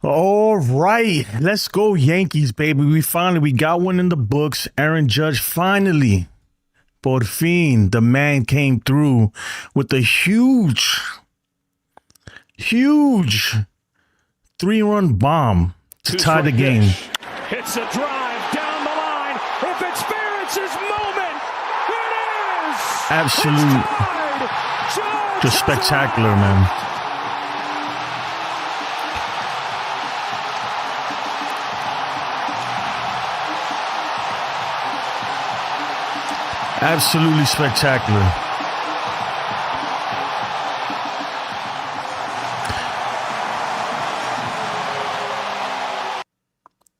All right, let's go Yankees, baby. We got one in the books. Aaron Judge finally, por fin, the man came through with a huge 3-run bomb to tie the game. It's a drive down the line. If it's fair, it's his moment. It is. Absolute, just spectacular, man. Absolutely spectacular.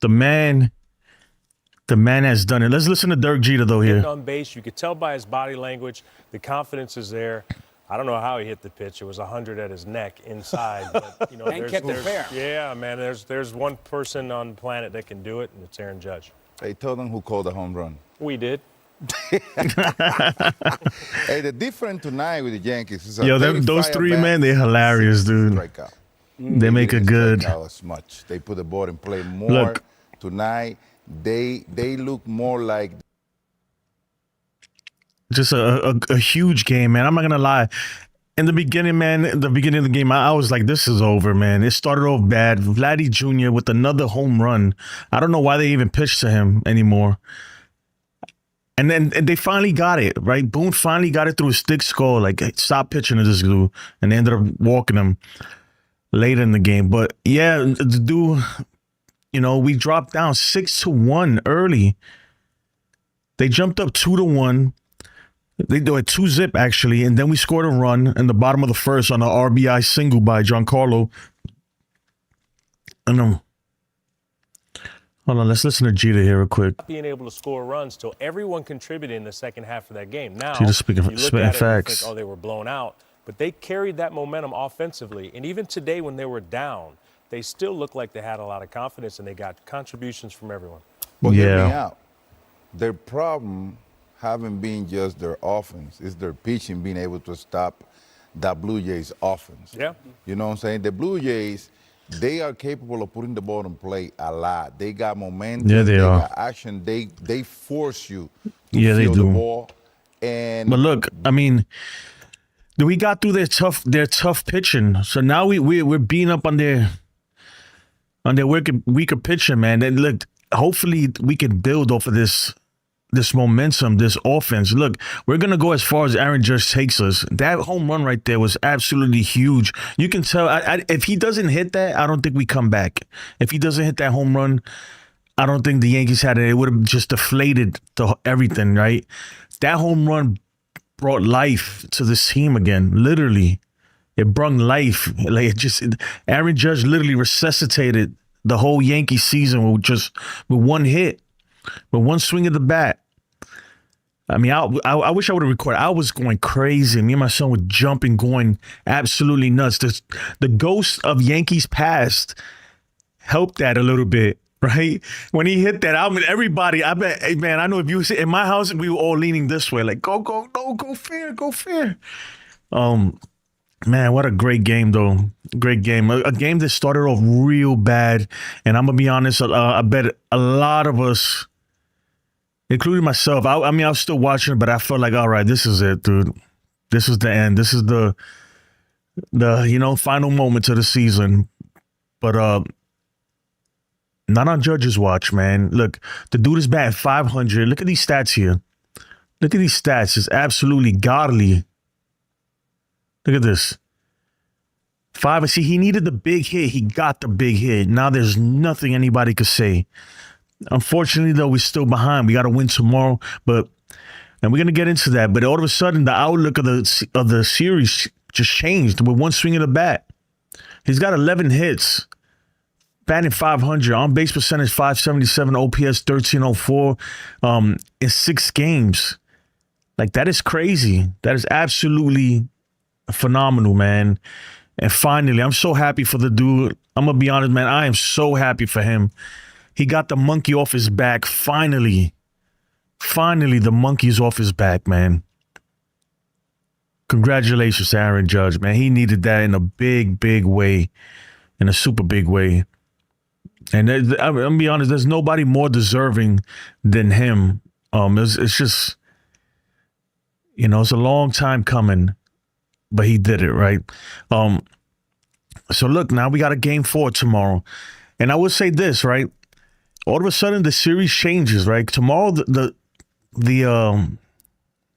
The man has done it. Let's listen to Dirk Jeter, though, here. On base, you could tell by his body language, the confidence is there. I don't know how he hit the pitch. It was 100 at his neck inside. But, you know, and kept it fair. Yeah, man, there's one person on the planet that can do it, and it's Aaron Judge. Hey, tell them who called the home run. We did. Hey, the difference tonight with the Yankees is those three, man, they're hilarious, dude. Strikeout. They make it good. As much. They put the ball in play more. Look. Tonight, they look more like just a huge game, man. I'm not gonna lie. In the beginning, man, at the beginning of the game, I was like, this is over, man. It started off bad. Vladdy Jr. with another home run. I don't know why they even pitched to him anymore. And then they finally got it, right? Boone finally got it through his thick skull. Like, hey, stop pitching to this dude. And they ended up walking him later in the game. But, yeah, the dude, you know, we dropped down 6-1 early. They jumped up 2-1. They do a 2-zip, actually. And then we scored a run in the bottom of the first on an RBI single by Giancarlo. And hold on, let's listen to Jeter here real quick. Being able to score runs till everyone contributed in the second half of that game. Now, Jeter spitting facts. Think, oh, they were blown out. But they carried that momentum offensively. And even today when they were down, they still looked like they had a lot of confidence and they got contributions from everyone. Well, hear me Yeah. out. Their problem haven't been just their offense. It's their pitching being able to stop that Blue Jays offense. Yeah. You know what I'm saying? The Blue Jays, they are capable of putting the ball in play a lot. They got momentum. Yeah, they are. Got action. They force you to Yeah, they feel do. the ball. And But look, I mean, we got through their tough pitching. So now we're beating up on their weaker pitching, man. And look, hopefully we can build off of this momentum, this offense. Look, we're going to go as far as Aaron Judge takes us. That home run right there was absolutely huge. You can tell, if he doesn't hit that, I don't think we come back. If he doesn't hit that home run, I don't think the Yankees had it. It would have just deflated everything, right? That home run brought life to this team again, literally. It brought life. Like, Aaron Judge literally resuscitated the whole Yankee season with one hit, with one swing of the bat. I mean, I wish I would have recorded. I was going crazy. Me and my son were jumping, going absolutely nuts. The ghost of Yankees past helped that a little bit, right? When he hit that, I mean, everybody, I bet, hey, man, I know if you were in my house, we were all leaning this way, like, go fair. Man, what a great game, though. Great game. A game that started off real bad. And I'm going to be honest, I bet a lot of us, including myself, I mean, I was still watching, but I felt like, all right, this is it, dude. This is the end. This is the final moments of the season. But not on Judge's watch, man. Look, the dude is batting 500. Look at these stats here. Look at these stats. It's absolutely godly. Look at this. 5. See, he needed the big hit. He got the big hit. Now there's nothing anybody could say. Unfortunately, though, we're still behind. We got to win tomorrow, and we're gonna get into that. But all of a sudden, the outlook of the series just changed with one swing of the bat. He's got 11 hits, batting 500, on base percentage 577, OPS 1304, in 6 games. Like, that is crazy. That is absolutely phenomenal, man. And finally, I'm so happy for the dude. I'm gonna be honest, man. I am so happy for him. He got the monkey off his back. Finally, the monkey's off his back, man. Congratulations, Aaron Judge, man. He needed that in a big, big way, in a super big way. And I'm gonna be honest, there's nobody more deserving than him. It's just, it's a long time coming, but he did it, right? So look, now we got a game 4 tomorrow. And I would say this, right? All of a sudden the series changes, right? Tomorrow the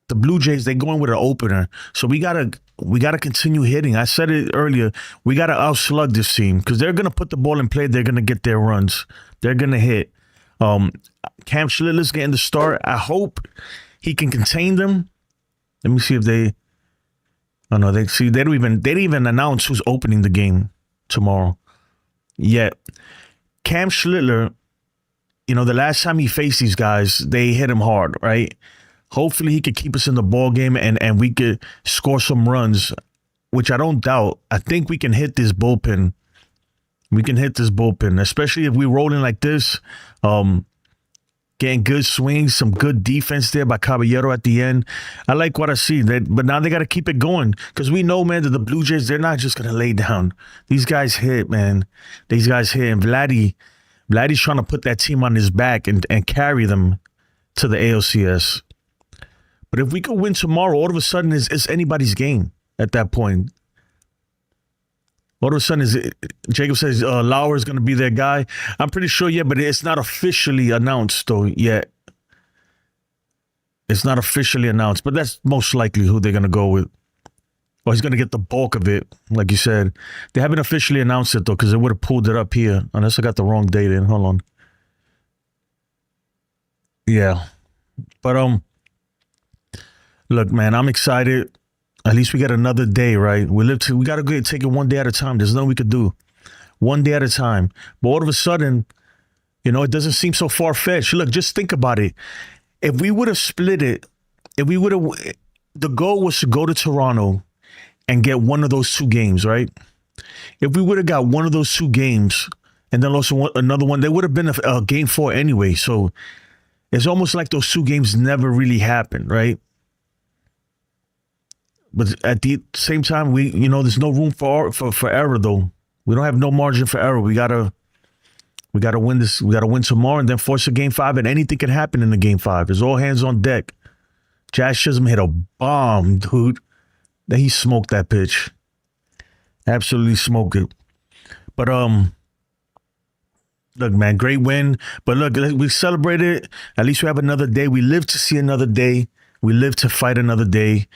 Blue Jays, they going with an opener. So we gotta continue hitting. I said it earlier. We gotta outslug this team because they're gonna put the ball in play. They're gonna get their runs. They're gonna hit. Cam Schlittler's getting the start. I hope he can contain them. Let me see if they. Oh no, they didn't even announce who's opening the game tomorrow. Yet Cam Schlittler, the last time he faced these guys, they hit him hard, right? Hopefully he could keep us in the ball game and we could score some runs, which I don't doubt. I think we can hit this bullpen. We can hit this bullpen, especially if we're rolling like this. Getting good swings, some good defense there by Caballero at the end. I like what I see. But now they got to keep it going because we know, man, that the Blue Jays, they're not just going to lay down. These guys hit, man. These guys hit. And Vladdy's trying to put that team on his back and carry them to the ALCS. But if we could win tomorrow, all of a sudden it's anybody's game at that point. All of a sudden, Jacob says Lauer is going to be their guy. I'm pretty sure, yeah, but it's not officially announced, though, yet. It's not officially announced, but that's most likely who they're going to go with. Or he's going to get the bulk of it, like you said. They haven't officially announced it, though, because they would have pulled it up here, unless I got the wrong date in. Hold on. Yeah. But, look, man, I'm excited. At least we got another day, right? We got to take it one day at a time. There's nothing we could do. One day at a time. But all of a sudden, it doesn't seem so far-fetched. Look, just think about it. If we would have split it, the goal was to go to Toronto and get one of those 2 games, right? If we would have got one of those 2 games and then lost another one, there would have been a game 4 anyway. So it's almost like those 2 games never really happened, right? But at the same time, there's no room for error, though. We don't have no margin for error. We gotta win this. We gotta win tomorrow and then force a game 5. And anything can happen in the game 5. It's all hands on deck. Jazz Chisholm hit a bomb, dude. Then he smoked that pitch. Absolutely smoked it. But look, man, great win. But look, we celebrated. At least we have another day. We live to see another day. We live to fight another day.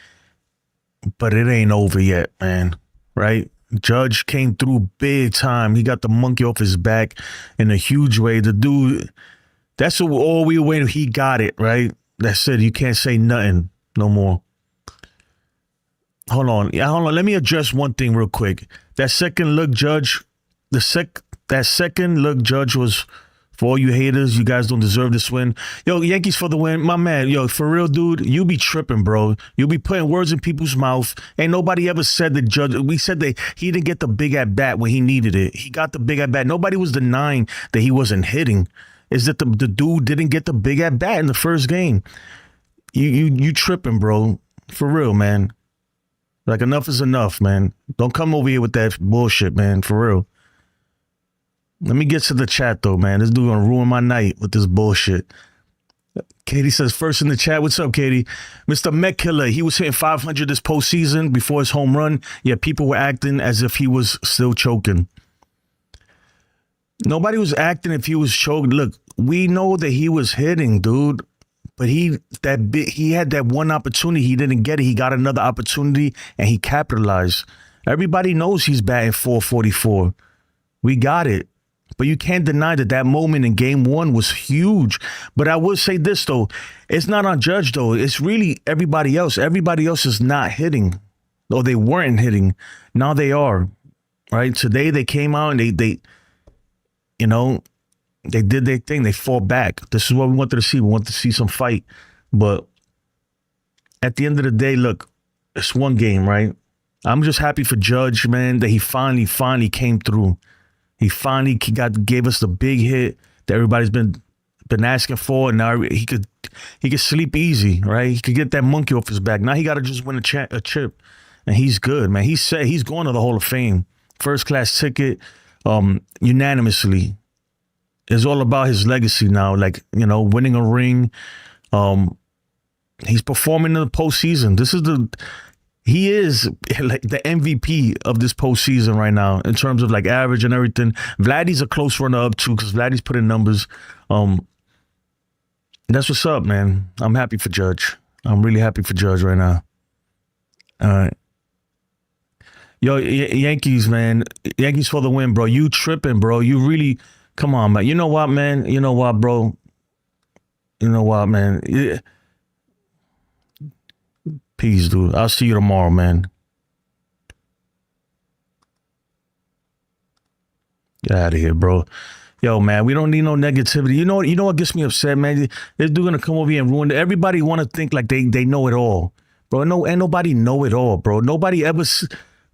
But it ain't over yet, man, right? Judge came through big time. He got the monkey off his back in a huge way. The dude, that's all we were waiting. He got it, right? That's it. You can't say nothing no more. Hold on. Let me address one thing real quick. That second look, Judge, that second look, Judge, was for all you haters. You guys don't deserve this win. Yo, Yankees for the win. My man, yo, for real, dude, you be tripping, bro. You be putting words in people's mouth. Ain't nobody ever said that Judge. We said that he didn't get the big at bat when he needed it. He got the big at bat. Nobody was denying that he wasn't hitting. Is that the dude didn't get the big at bat in the first game? You tripping, bro. For real, man. Like, enough is enough, man. Don't come over here with that bullshit, man. For real. Let me get to the chat, though, man. This dude gonna ruin my night with this bullshit. Katie says, first in the chat. What's up, Katie? Mr. Met Killer, he was hitting 500 this postseason before his home run, yet people were acting as if he was still choking. Nobody was acting if he was choking. Look, we know that he was hitting, dude. But he had that one opportunity. He didn't get it. He got another opportunity, and he capitalized. Everybody knows he's batting .444. We got it. But you can't deny that moment in game 1 was huge. But I will say this, though. It's not on Judge, though. It's really everybody else. Everybody else is not hitting. Or they weren't hitting. Now they are. Right? Today they came out and they did their thing. They fought back. This is what we wanted to see. We wanted to see some fight. But at the end of the day, look, it's one game, right? I'm just happy for Judge, man, that he finally came through. He finally gave us the big hit that everybody's been asking for, and now he could sleep easy, right? He could get that monkey off his back. Now he got to just win a chip, and he's good, man. He said he's going to the Hall of Fame, first class ticket, unanimously. It's all about his legacy now. Like, you know, winning a ring. He's performing in the postseason. He is like the MVP of this postseason right now in terms of like average and everything. Vladdy's a close runner up too because Vladdy's putting numbers. That's what's up, man. I'm happy for Judge. I'm really happy for Judge right now. All right. Yo, Yankees, man. Yankees for the win, bro. You tripping, bro. You really, come on, man. You know what, man? You know what, bro? You know what, man? Yeah. Peace, dude. I'll see you tomorrow, man. Get out of here, bro. Yo, man, we don't need no negativity. You know what gets me upset, man? This dude gonna come over here and ruin it. Everybody want to think like they know it all, bro. No, ain't nobody know it all, bro. Nobody ever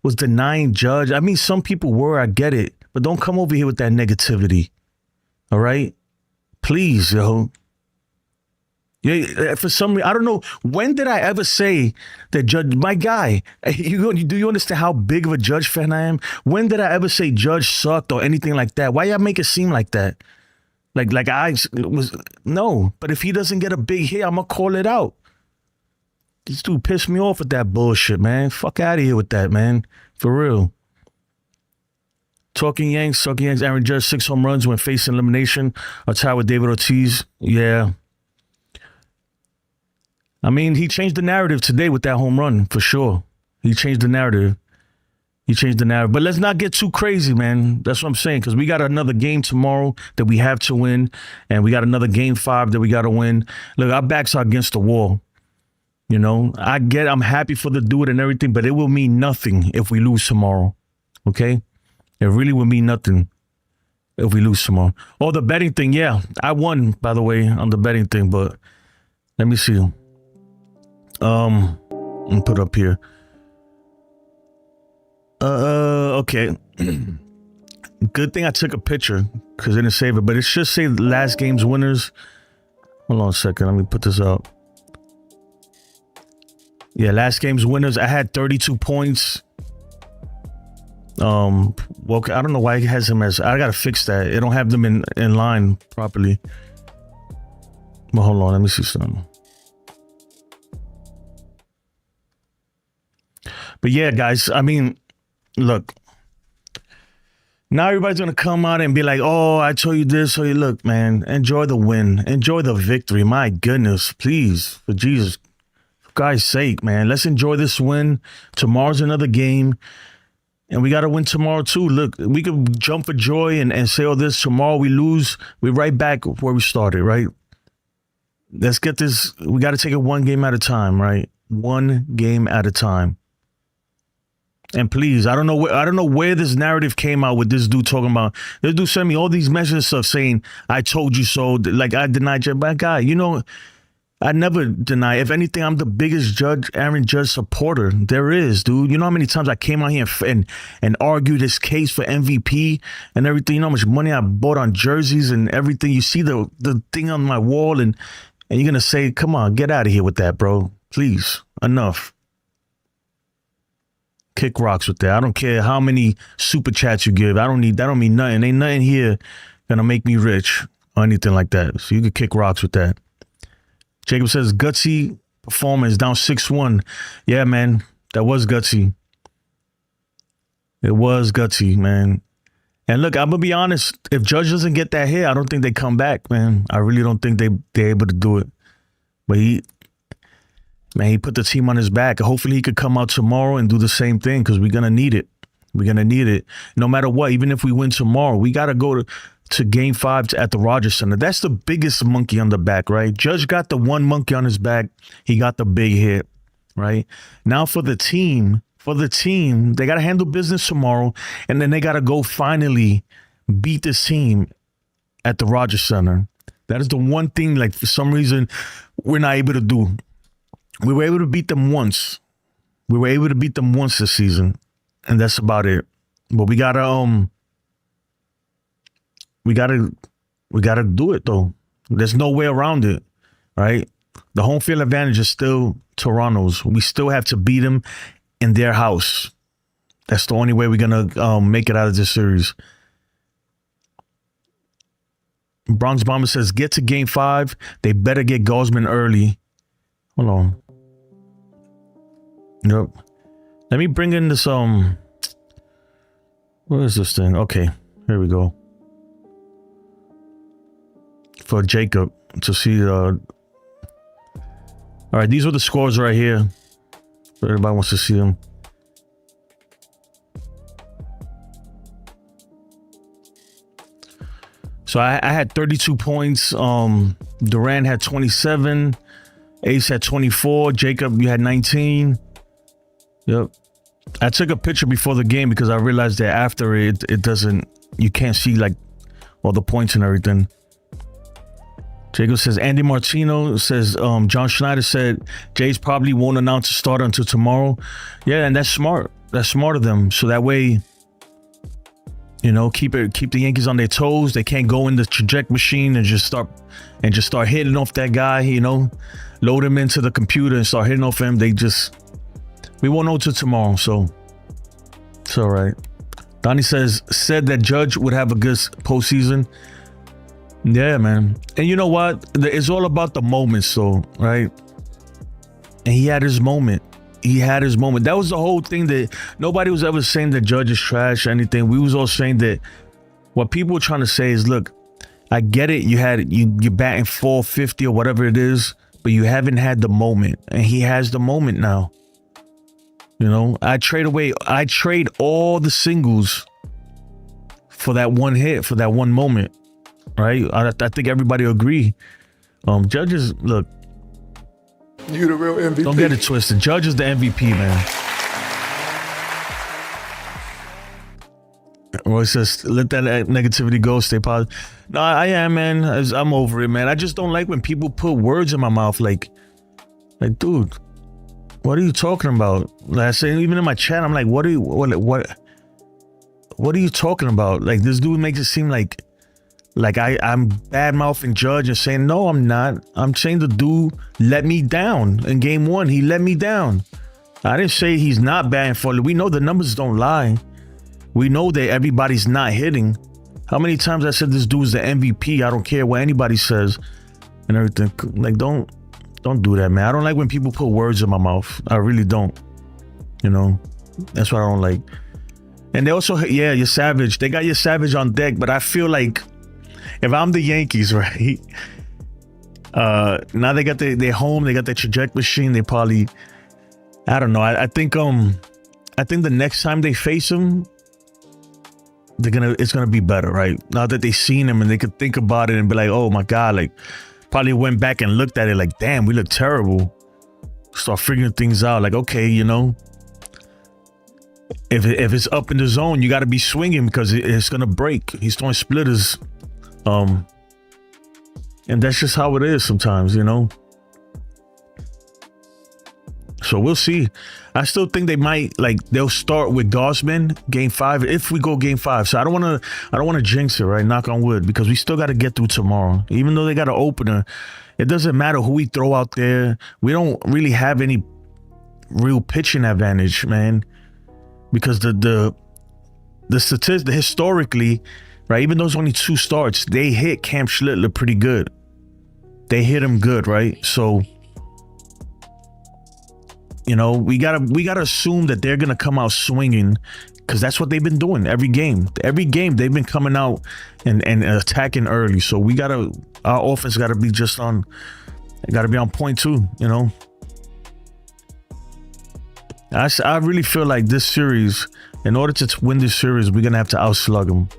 was denying Judge. I mean, some people were. I get it, but don't come over here with that negativity. All right, please, yo. Yeah, for some reason, I don't know. When did I ever say that Judge, my guy, do you understand how big of a Judge fan I am? When did I ever say Judge sucked or anything like that? Why y'all make it seem like that? Like I was, no. But if he doesn't get a big hit, I'm going to call it out. This dude pissed me off with that bullshit, man. Fuck out of here with that, man. For real. Talking Yanks, Aaron Judge, 6 home runs when facing elimination. A tie with David Ortiz. Yeah. I mean, he changed the narrative today with that home run, for sure. He changed the narrative. But let's not get too crazy, man. That's what I'm saying, because we got another game tomorrow that we have to win, and we got another game 5 that we got to win. Look, our backs are against the wall. You know, I'm happy for the dude and everything, but it will mean nothing if we lose tomorrow, okay? It really will mean nothing if we lose tomorrow. Oh, the betting thing, yeah. I won, by the way, on the betting thing, but let me see. And put up here. Okay. Good thing I took a picture because I didn't save it, but it should say last game's winners. Hold on a second. Let me put this up. Yeah, last game's winners. I had 32 points. Well, I don't know why it has him as. I gotta fix that. It don't have them in line properly. Well, hold on. Let me see something. But yeah, guys, I mean, look, now everybody's going to come out and be like, oh, I told you this. So you look, man, enjoy the win. Enjoy the victory. My goodness, please, for Jesus, for God's sake, man, let's enjoy this win. Tomorrow's another game. And we got to win tomorrow, too. Look, we could jump for joy and say, oh, this tomorrow we lose. We're right back where we started, right? Let's get this. We got to take it one game at a time, right? One game at a time. And please, I don't know where this narrative came out with this dude talking about. This dude sent me all these messages and stuff saying, I told you so. Like, I denied you. But guy, you know, I never deny. If anything, I'm the biggest Aaron Judge supporter there is, dude. You know how many times I came out here and argued this case for MVP and everything. You know how much money I bought on jerseys and everything. You see the thing on my wall and you're going to say, come on, get out of here with that, bro. Please, enough. Kick rocks with that. I don't care how many super chats you give. That don't mean nothing. Ain't nothing here gonna make me rich or anything like that. So you can kick rocks with that. Jacob says gutsy performance down 6-1. Yeah, man, that was gutsy. It was gutsy, man. And look, I'm gonna be honest. If Judge doesn't get that hit, I don't think they come back, man. I really don't think they're able to do it. But he put the team on his back. Hopefully he could come out tomorrow and do the same thing because we're going to need it. We're going to need it. No matter what, even if we win tomorrow, we got to go to game 5 at the Rogers Center. That's the biggest monkey on the back, right? Judge got the one monkey on his back. He got the big hit, right? Now for the team, they got to handle business tomorrow, and then they got to go finally beat this team at the Rogers Center. That is the one thing, like, for some reason, we're not able to do. We were able to beat them once. This season, and that's about it. But we gotta do it though. There's no way around it, right? The home field advantage is still Toronto's. We still have to beat them in their house. That's the only way we're gonna make it out of this series. Bronx Bomber says, get to game 5. They better get Gausman early. Hold on. Yep. Let me bring in this, what is this thing? Okay, here we go. For Jacob to see all right, these are the scores right here. Everybody wants to see them. So I had 32 points. Durant had 27. Ace had 24. Jacob, you had 19. Yep. I took a picture before the game because I realized that after it doesn't, you can't see like all the points and everything. Jacob says, Andy Martino says, John Schneider said, Jays probably won't announce a starter until tomorrow. Yeah, and that's smart. That's smart of them. So that way, you know, keep the Yankees on their toes. They can't go in the trajectory machine and just start hitting off that guy, you know, load him into the computer and start hitting off him. We won't know till tomorrow, so it's all right. Donnie said that Judge would have a good postseason. Yeah, man. And you know what? It's all about the moments, though, right? And he had his moment. That was the whole thing, that nobody was ever saying that Judge is trash or anything. We was all saying that what people were trying to say is, look, I get it. You're batting 450 or whatever it is, but you haven't had the moment, and he has the moment now. You know, I trade all the singles for that one hit, for that one moment, right? I think everybody agree. Judges, look, you the real MVP. Don't get it twisted. Judge is the MVP, man. Roy says, let that negativity go. Stay positive. No, I am, man. I'm over it, man. I just don't like when people put words in my mouth. Like, dude, what are you talking about? Like I say, even in my chat, I'm like, what are you talking about? Like, this dude makes it seem like I'm bad mouthing Judge and saying, no, I'm not. I'm saying the dude let me down in game 1. He let me down. I didn't say he's not batting for. We know the numbers don't lie. We know that everybody's not hitting. How many times I said this dude's the MVP? I don't care what anybody says and everything. Like, don't do that, man. I don't like when people put words in my mouth. I really don't. You know, that's what I don't like. And they also, yeah, you're Savage. They got your Savage on deck, but I feel like if I'm the Yankees, right? Now they got their home, they got their trajectory machine. They probably, I don't know. I think the next time they face him, it's gonna be better, right? Now that they've seen him and they could think about it and be like, oh my God, like probably went back and looked at it like, damn, we look terrible. Start figuring things out. Like, okay, you know, if it's up in the zone, you got to be swinging because it's gonna break. He's throwing splitters. And that's just how it is sometimes, you know. So we'll see. I still think they'll start with Gausman game 5 if we go game 5. So I don't want to jinx it, right? Knock on wood, because we still got to get through tomorrow. Even though they got an opener, it doesn't matter who we throw out there. We don't really have any real pitching advantage, man, because the statistics historically, right? Even though it's only 2 starts, they hit Cam Schlittler pretty good. They hit him good, right? So, you know, we gotta assume that they're gonna come out swinging, because that's what they've been doing every game. Every game they've been coming out and attacking early. So our offense gotta be on point too. You know, I really feel like this series, in order to win this series, we're gonna have to outslug them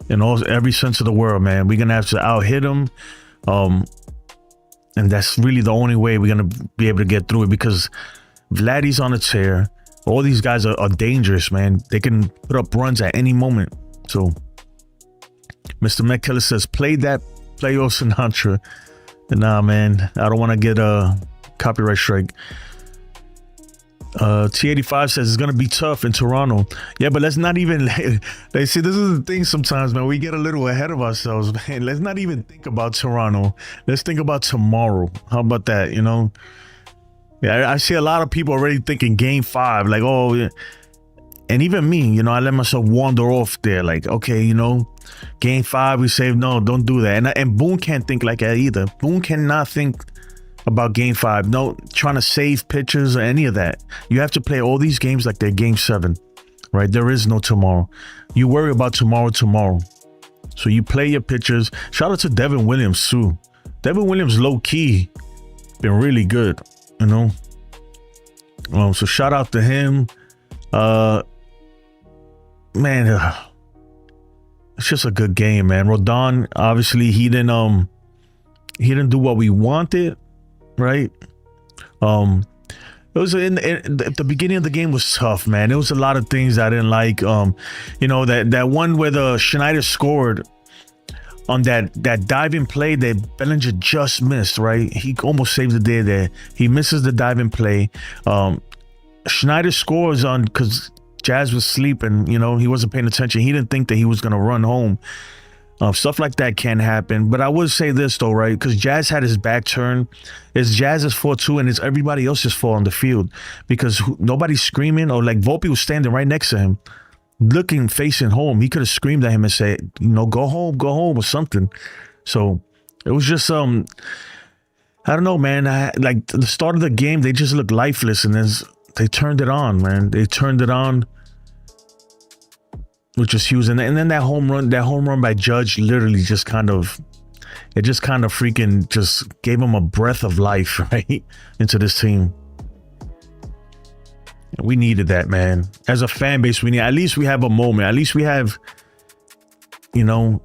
in every sense of the word, man. We're gonna have to out hit them. And that's really the only way we're going to be able to get through it, because Vladdy's on a tear. All these guys are dangerous, man. They can put up runs at any moment. So Mr. Metcalf says, play that playoff Sinatra. Nah, man, I don't want to get a copyright strike. T85 says it's gonna be tough in Toronto. Yeah, but let's not even they see, this is the thing sometimes, man, we get a little ahead of ourselves, man. Let's not even think about Toronto. Let's think about tomorrow. How about that? You know, yeah, I see a lot of people already thinking game 5, like, oh yeah. And even me, you know, I let myself wander off there. Like, okay, you know, game 5, we saved. No, don't do that. And Boone can't think like that either. Boone cannot think about game 5. No, trying to save pitches or any of that. You have to play all these games like they're game 7, right? There is no tomorrow. You worry about tomorrow. So you play your pitchers. Shout out to Devin Williams too. Devin Williams low key been really good, you know. So shout out to him. Man, it's just a good game, man. Rodón, obviously he didn't do what we wanted, right? It was the beginning of the game was tough, man. There was a lot of things I didn't like. You know, that one where the Schneider scored on that diving play that Bellinger just missed, right? He almost saved the day there. He misses the diving play. Schneider scores on because Jazz was sleeping, you know, he wasn't paying attention. He didn't think that he was going to run home. Stuff like that can happen. But I would say this, though, right? Because Jazz had his back turned. It's Jazz's fault, too, and it's everybody else's fault on the field. Because nobody's screaming, or like Volpe was standing right next to him, looking, facing home. He could have screamed at him and said, you know, go home, or something. So it was just, I don't know, man. Like the start of the game, they just looked lifeless, and they turned it on, man. They turned it on, which is huge. And then that home run by Judge literally just kind of freaking just gave him a breath of life, right, into this team. We needed that, man. As a fan base, at least we have a moment. At least we have, you know,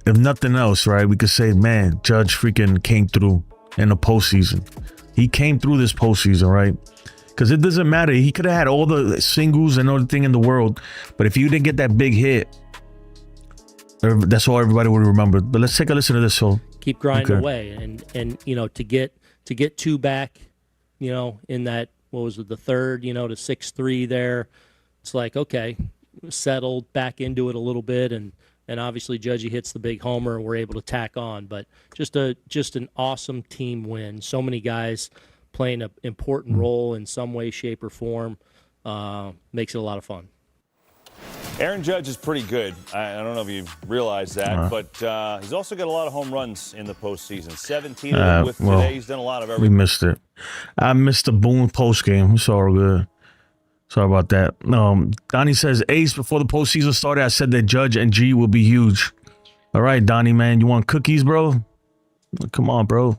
if nothing else, right, we could say, man, Judge freaking came through in the postseason. He came through this postseason, right? Because it doesn't matter. He could have had all the singles and everything in the world, but if you didn't get that big hit, that's all everybody would remember. But let's take a listen to this. So keep grinding away, and you know, to get 2 back, you know, in that, what was it, the third, you know, to 6-3 there. It's like, okay, settled back into it a little bit, and obviously Judgy hits the big homer, and we're able to tack on. But just an awesome team win. So many guys playing an important role in some way, shape, or form, makes it a lot of fun. Aaron Judge is pretty good. I don't know if you realize that, but he's also got a lot of home runs in the postseason. 17 of them with today. He's done a lot of everything. We missed it. I missed the Boone post game. It's all good. Sorry about that. Donnie says, Ace, before the postseason started, I said that Judge and G will be huge. All right, Donnie, man. You want cookies, bro? Come on, bro.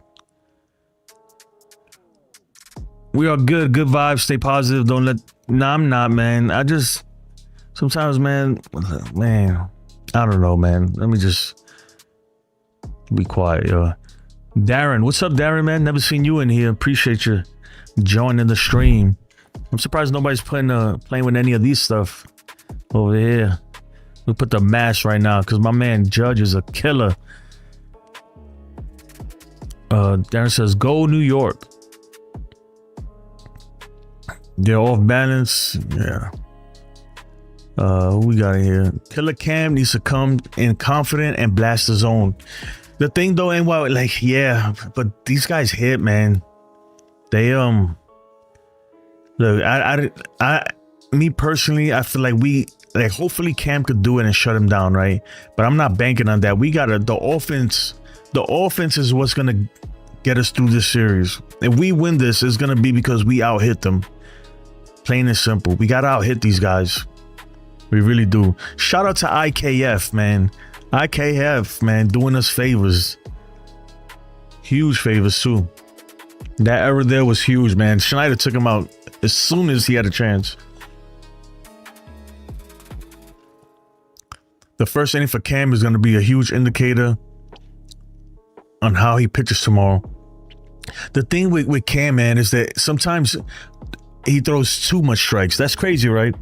We are good. Good vibes. Stay positive. Don't let... Nah, I'm not, man. I just... Sometimes, man, I don't know, man. Let me just be quiet, yo. Darren, what's up, Darren, man? Never seen you in here. Appreciate you joining the stream. I'm surprised nobody's playing with any of these stuff over here. We put the mask right now because my man Judge is a killer. Darren says, go New York. They're off balance. Yeah. Who we got in here? Killer Cam needs to come in confident and blast the zone. The thing though, and well, like, yeah, but these guys hit, man. They look, me personally, I feel like hopefully Cam could do it and shut him down, right? But I'm not banking on that. We gotta the offense is what's gonna get us through this series. If we win this, it's gonna be because we out hit them. Plain and simple. We gotta out hit these guys. We really do. Shout out to IKF, man. IKF, man, doing us favors. Huge favors, too. That error there was huge, man. Schneider took him out as soon as he had a chance. The first inning for Cam is going to be a huge indicator on how he pitches tomorrow. The thing with Cam, man, is that sometimes he throws too much strikes. That's crazy, right?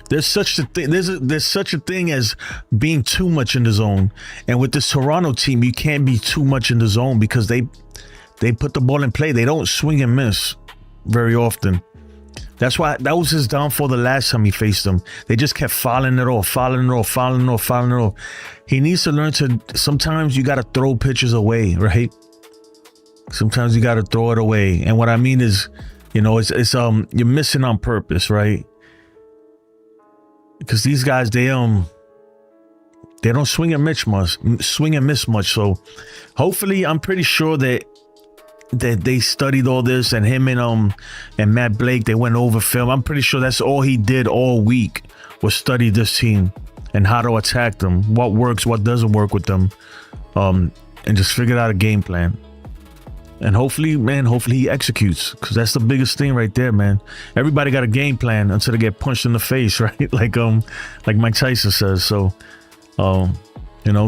There's such a thing. There's such a thing as being too much in the zone. And with this Toronto team, you can't be too much in the zone because they put the ball in play. They don't swing and miss very often. That's why that was his downfall the last time he faced them. They just kept fouling it off. He needs to learn to. Sometimes you got to throw pitches away, right? Sometimes you got to throw it away. And what I mean is, you know, it's you're missing on purpose, right? because these guys they don't swing and miss much. So hopefully, I'm pretty sure that they studied all this, and him and Matt Blake, they went over film. I'm pretty sure that's all he did all week was study this team and how to attack them, what works, what doesn't work with them, and just figured out a game plan. And hopefully he executes, because that's the biggest thing right there, man. Everybody got a game plan until they get punched in the face, right? like Mike Tyson says. So,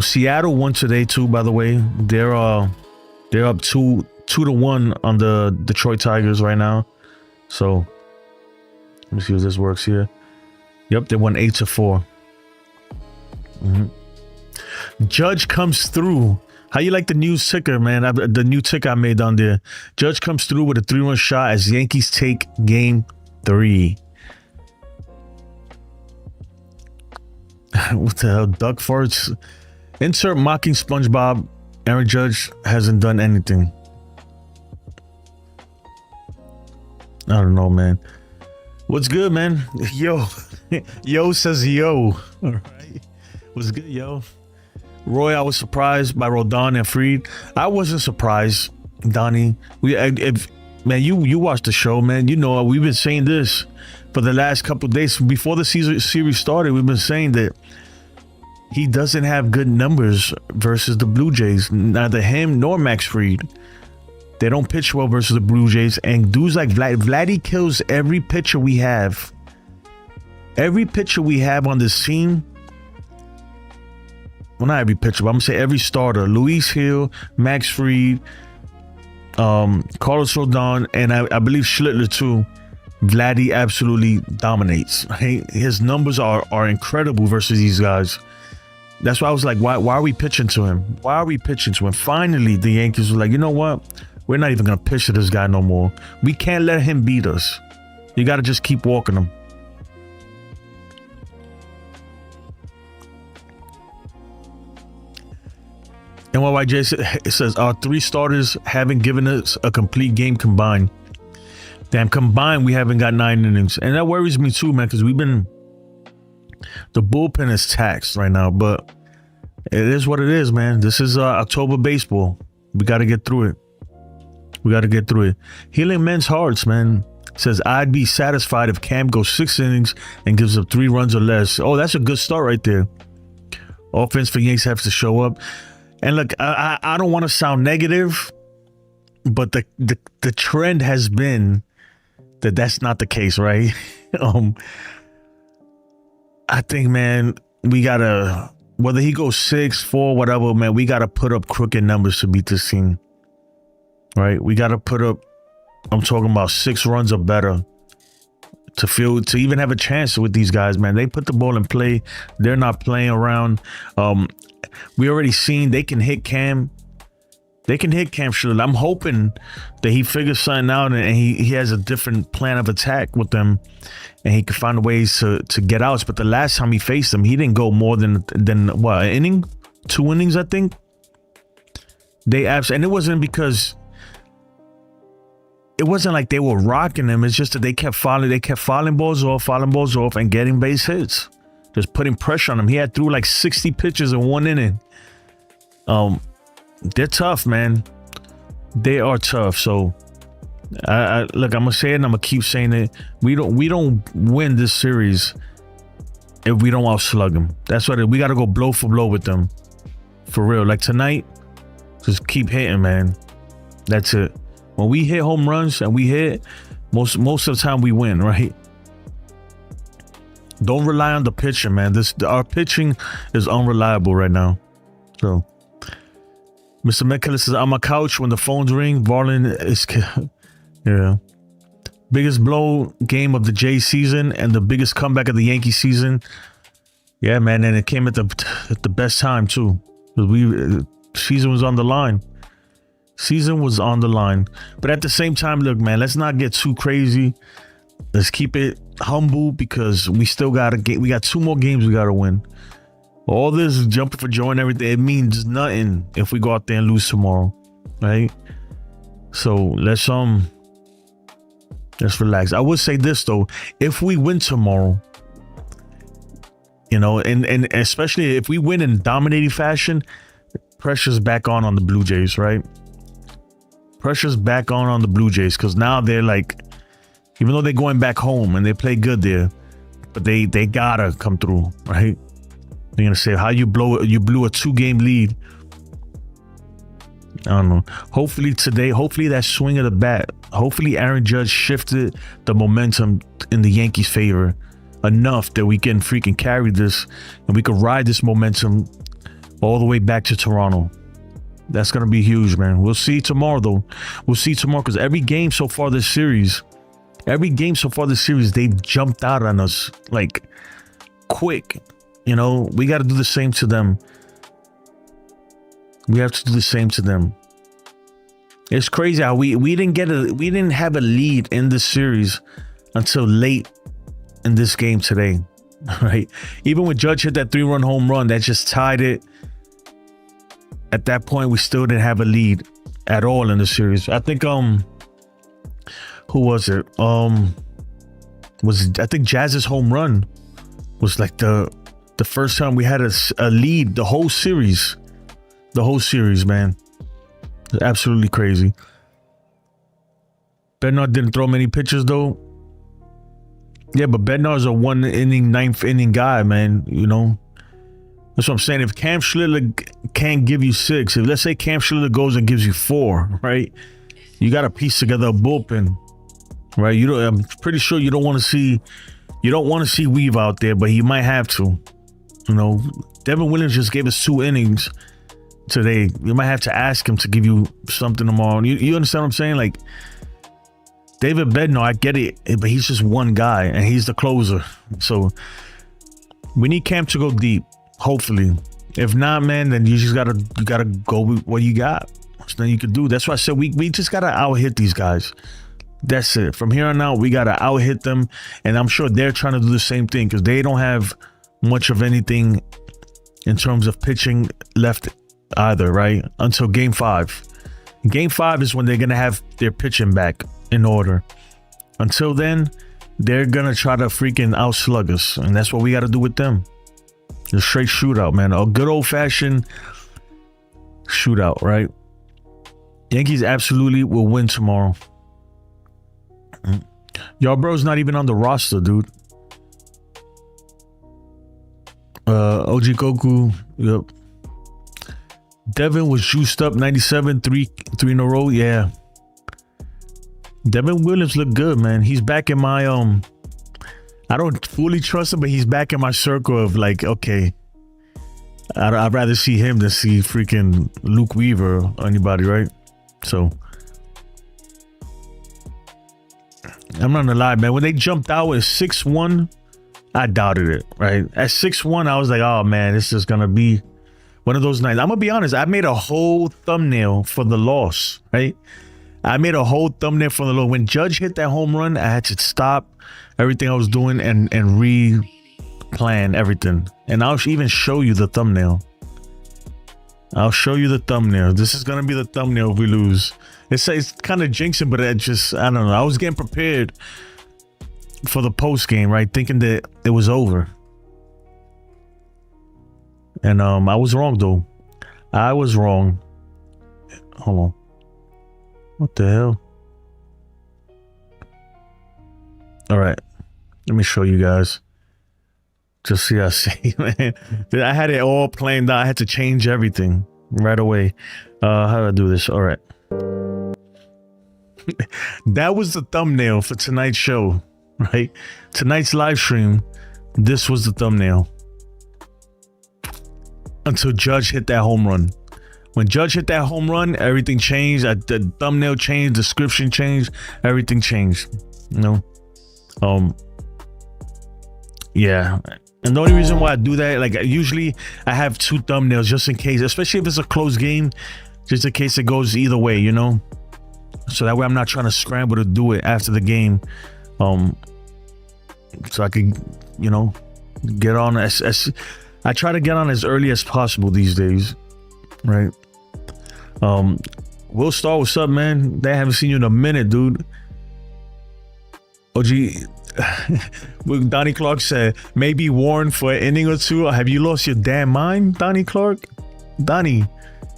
Seattle won today too. By the way, they're up 2-1 on the Detroit Tigers right now. So let me see if this works here. Yep, they won 8-4. Judge comes through. How you like the new ticker, man? The new ticker I made down there. Judge comes through with a 3-run shot as Yankees take Game 3. What the hell? Duck farts. Insert mocking SpongeBob. Aaron Judge hasn't done anything. I don't know, man. What's good, man? Yo. Yo says yo. All right. What's good, yo? Roy, I was surprised by Rodón and Fried. I wasn't surprised, Donnie. Man, you watched the show, man. You know, we've been saying this for the last couple of days. Before the series started, we've been saying that he doesn't have good numbers versus the Blue Jays. Neither him nor Max Fried. They don't pitch well versus the Blue Jays. And dudes like Vladdy kills every pitcher we have. Every pitcher we have on this team. Well, not every pitcher, but I'm going to say every starter. Luis Hill, Max Fried, Carlos Rodón, and I believe Schlittler too. Vladdy absolutely dominates. Right? His numbers are incredible versus these guys. That's why I was like, why are we pitching to him? Why are we pitching to him? Finally, the Yankees were like, you know what? We're not even going to pitch to this guy no more. We can't let him beat us. You got to just keep walking him. And YYJ says, our 3 starters haven't given us a complete game combined. Damn, combined, we haven't got 9 innings. And that worries me too, man, because the bullpen is taxed right now. But it is what it is, man. This is October baseball. We got to get through it. Healing Men's Hearts, man, says, I'd be satisfied if Cam goes 6 innings and gives up 3 runs or less. Oh, that's a good start right there. Offense for Yankees has to show up. And look, I don't want to sound negative, but the trend has been that that's not the case, right? I think, man, we gotta, whether he goes 6, 4, whatever, man, we gotta put up crooked numbers to beat this team, right? We gotta put up, I'm talking about 6 runs or better to even have a chance with these guys, man. They put the ball in play. They're not playing around. We already seen they can hit Cam. They can hit Cam Schlittler. I'm hoping that he figures something out and he has a different plan of attack with them, and he can find ways to get outs. But the last time he faced them, he didn't go more than what, an inning, 2 innings, I think. And it wasn't because it wasn't like they were rocking him. It's just that they kept fouling balls off and getting base hits. Just putting pressure on him. He had threw like 60 pitches in 1 inning. They're tough, man. They are tough. So I look, I'm gonna say it and I'm gonna keep saying it. We don't win this series if we don't outslug them. That's what we gotta go blow for blow with them. For real. Like tonight, just keep hitting, man. That's it. When we hit home runs and we hit, most of the time we win, right? Don't rely on the pitcher, man. Our pitching is unreliable right now. So, Mr. Metcalf says, on my couch when the phones ring, Varlin is, yeah. Biggest blow game of the Jays season and the biggest comeback of the Yankee season. Yeah, man, and it came at the best time too. Season was on the line. But at the same time, look, man, let's not get too crazy. Let's keep it humble because we still got we got 2 more games we got to win. All this jumping for joy and everything, it means nothing if we go out there and lose tomorrow, right? So let's relax. I would say this though, if we win tomorrow, You know, and especially if we win in dominating fashion, pressure's back on the Blue Jays, right? Pressure's back on the Blue Jays, because now they're like, even though they're going back home and they play good there, but they gotta come through, right? They're gonna say, how you blew a 2-game lead. I don't know. Hopefully today, that swing of the bat, hopefully Aaron Judge shifted the momentum in the Yankees' favor enough that we can freaking carry this and we can ride this momentum all the way back to Toronto. That's gonna be huge, man. We'll see tomorrow, though. We'll see tomorrow, because every game so far this series, they've jumped out on us like quick. You know, we got to do the same to them. We have to do the same to them. It's crazy how we didn't have a lead in this series until late in this game today, right? Even when Judge hit that 3-run home run, that just tied it. At that point, we still didn't have a lead at all in the series. I think who was it? I think Jazz's home run was like the first time we had a lead the whole series. The whole series, man. It's absolutely crazy. Bednar didn't throw many pitches though. Yeah, but Bednar's a 1-inning, 9th-inning guy, man. You know, that's what I'm saying. If Cam Schlittler can't give you 6, if let's say Cam Schlittler goes and gives you 4, right? You got to piece together a bullpen, right? I'm pretty sure you don't want to see Weave out there, but he might have to. You know, Devin Williams just gave us 2 innings today. You might have to ask him to give you something tomorrow. You understand what I'm saying? Like, David Bednar, I get it, but he's just one guy and he's the closer. So we need Cam to go deep, hopefully. If not, man, then you gotta go with what you got. There's nothing you can do. That's why I said we just gotta out-hit these guys. That's it. From here on out, we gotta out-hit them, and I'm sure they're trying to do the same thing, because they don't have much of anything in terms of pitching left either, right? Until Game 5. Game 5 is when they're gonna have their pitching back in order. Until then, they're gonna try to freaking outslug us, and that's what we got to do with them. A straight shootout, man. A good old-fashioned shootout, right? Yankees absolutely will win tomorrow. Yarbrough's not even on the roster, dude. OG Goku, yep. Devin was juiced up 97, 3 in a row. Yeah. Devin Williams looked good, man. He's back in my I don't fully trust him, but he's back in my circle of like, okay, I'd rather see him than see freaking Luke Weaver or anybody, right? So I'm not gonna lie, man. When they jumped out with 6-1, I doubted it, right? At 6-1, I was like, oh man, this is gonna be one of those nights. I'm gonna be honest, I made a whole thumbnail for the loss, right? I made a whole thumbnail for the loss. When Judge hit that home run, I had to stop everything I was doing and re-plan everything. And I'll even show you the thumbnail. I'll show you the thumbnail. This is gonna be the thumbnail if we lose. It's kind of jinxing, but I don't know. I was getting prepared for the post game, right? Thinking that it was over. And I was wrong though. I was wrong. Hold on. What the hell? All right. Let me show you guys. Just see I see, man. I had it all planned out. I had to change everything right away. How do I do this? All right. That was the thumbnail for tonight's show, right? Tonight's live stream. This was the thumbnail. Until Judge hit that home run. When Judge hit that home run, everything changed. The thumbnail changed, description changed, everything changed. You know? Yeah. And the only reason why I do that, like usually I have 2 thumbnails just in case, especially if it's a close game, just in case it goes either way, you know? So that way I'm not trying to scramble to do it after the game. So I can, you know, get on as I try to get on as early as possible these days. Right. Will Star, what's up, man? They haven't seen you in a minute, dude. OG Donnie Clark said, maybe Warren for an inning or two. Have you lost your damn mind, Donnie Clark? Donnie,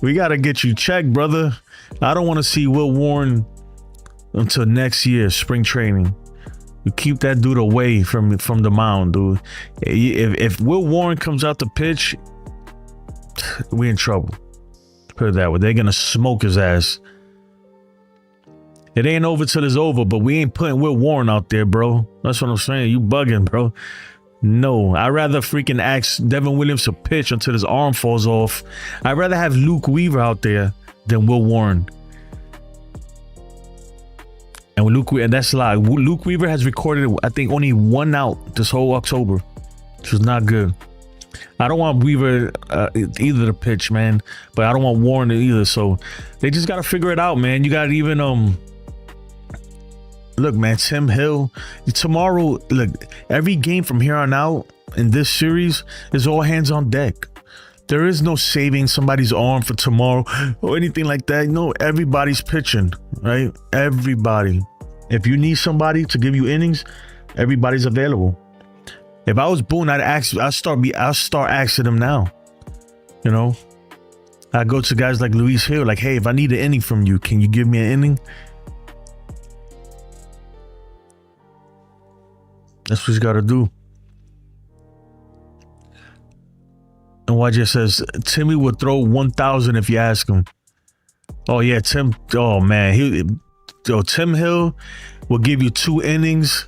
we got to get you checked, brother. I don't want to see Will Warren until next year, spring training. You keep that dude away from the mound, dude. If Will Warren comes out to pitch, we in trouble. Put it that way. They're going to smoke his ass. It ain't over till it's over, but we ain't putting Will Warren out there, bro. That's what I'm saying. You bugging, bro. No, I'd rather freaking ask Devin Williams to pitch until his arm falls off. I'd rather have Luke Weaver out there than Will Warren. And that's a lie. Luke Weaver has recorded, I think, only 1 out this whole October, which was not good. I don't want Weaver either to pitch, man, but I don't want Warren to either. So they just got to figure it out, man. You got to even look, man. Tim Hill tomorrow. Look, every game from here on out in this series is all hands on deck. There is no saving somebody's arm for tomorrow or anything like that. No, everybody's pitching, right? Everybody. If you need somebody to give you innings, everybody's available. If I was Boone, I'll start asking them now. You know, I go to guys like Luis Hill, like, hey, if I need an inning from you, can you give me an inning? That's what you got to do. And YJ says Timmy would throw 1,000 if you ask him. Oh yeah, Tim. Oh man, Tim Hill will give you 2 innings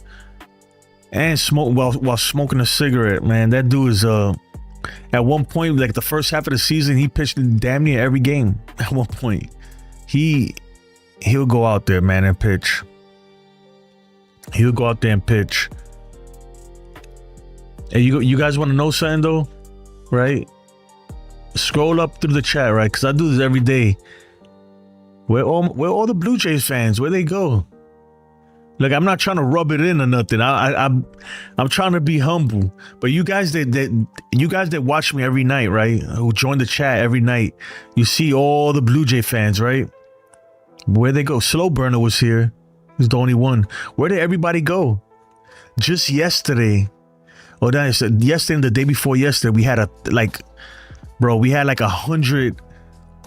and smoke while smoking a cigarette. Man, that dude is at one point, like the first half of the season, he pitched in damn near every game. At one point, he'll go out there, man, and pitch. He'll go out there and pitch. Hey, you guys want to know something though, right? Scroll up through the chat, right? Because I do this every day. Where all the Blue Jays fans? Where they go? Look, I'm not trying to rub it in or nothing. I'm trying to be humble. But you guys that watch me every night, right? Who join the chat every night? You see all the Blue Jay fans, right? Where they go? Slow Burner was here. He's the only one. Where did everybody go? Just yesterday. Oh, that is yesterday and the day before yesterday. We had we had like 100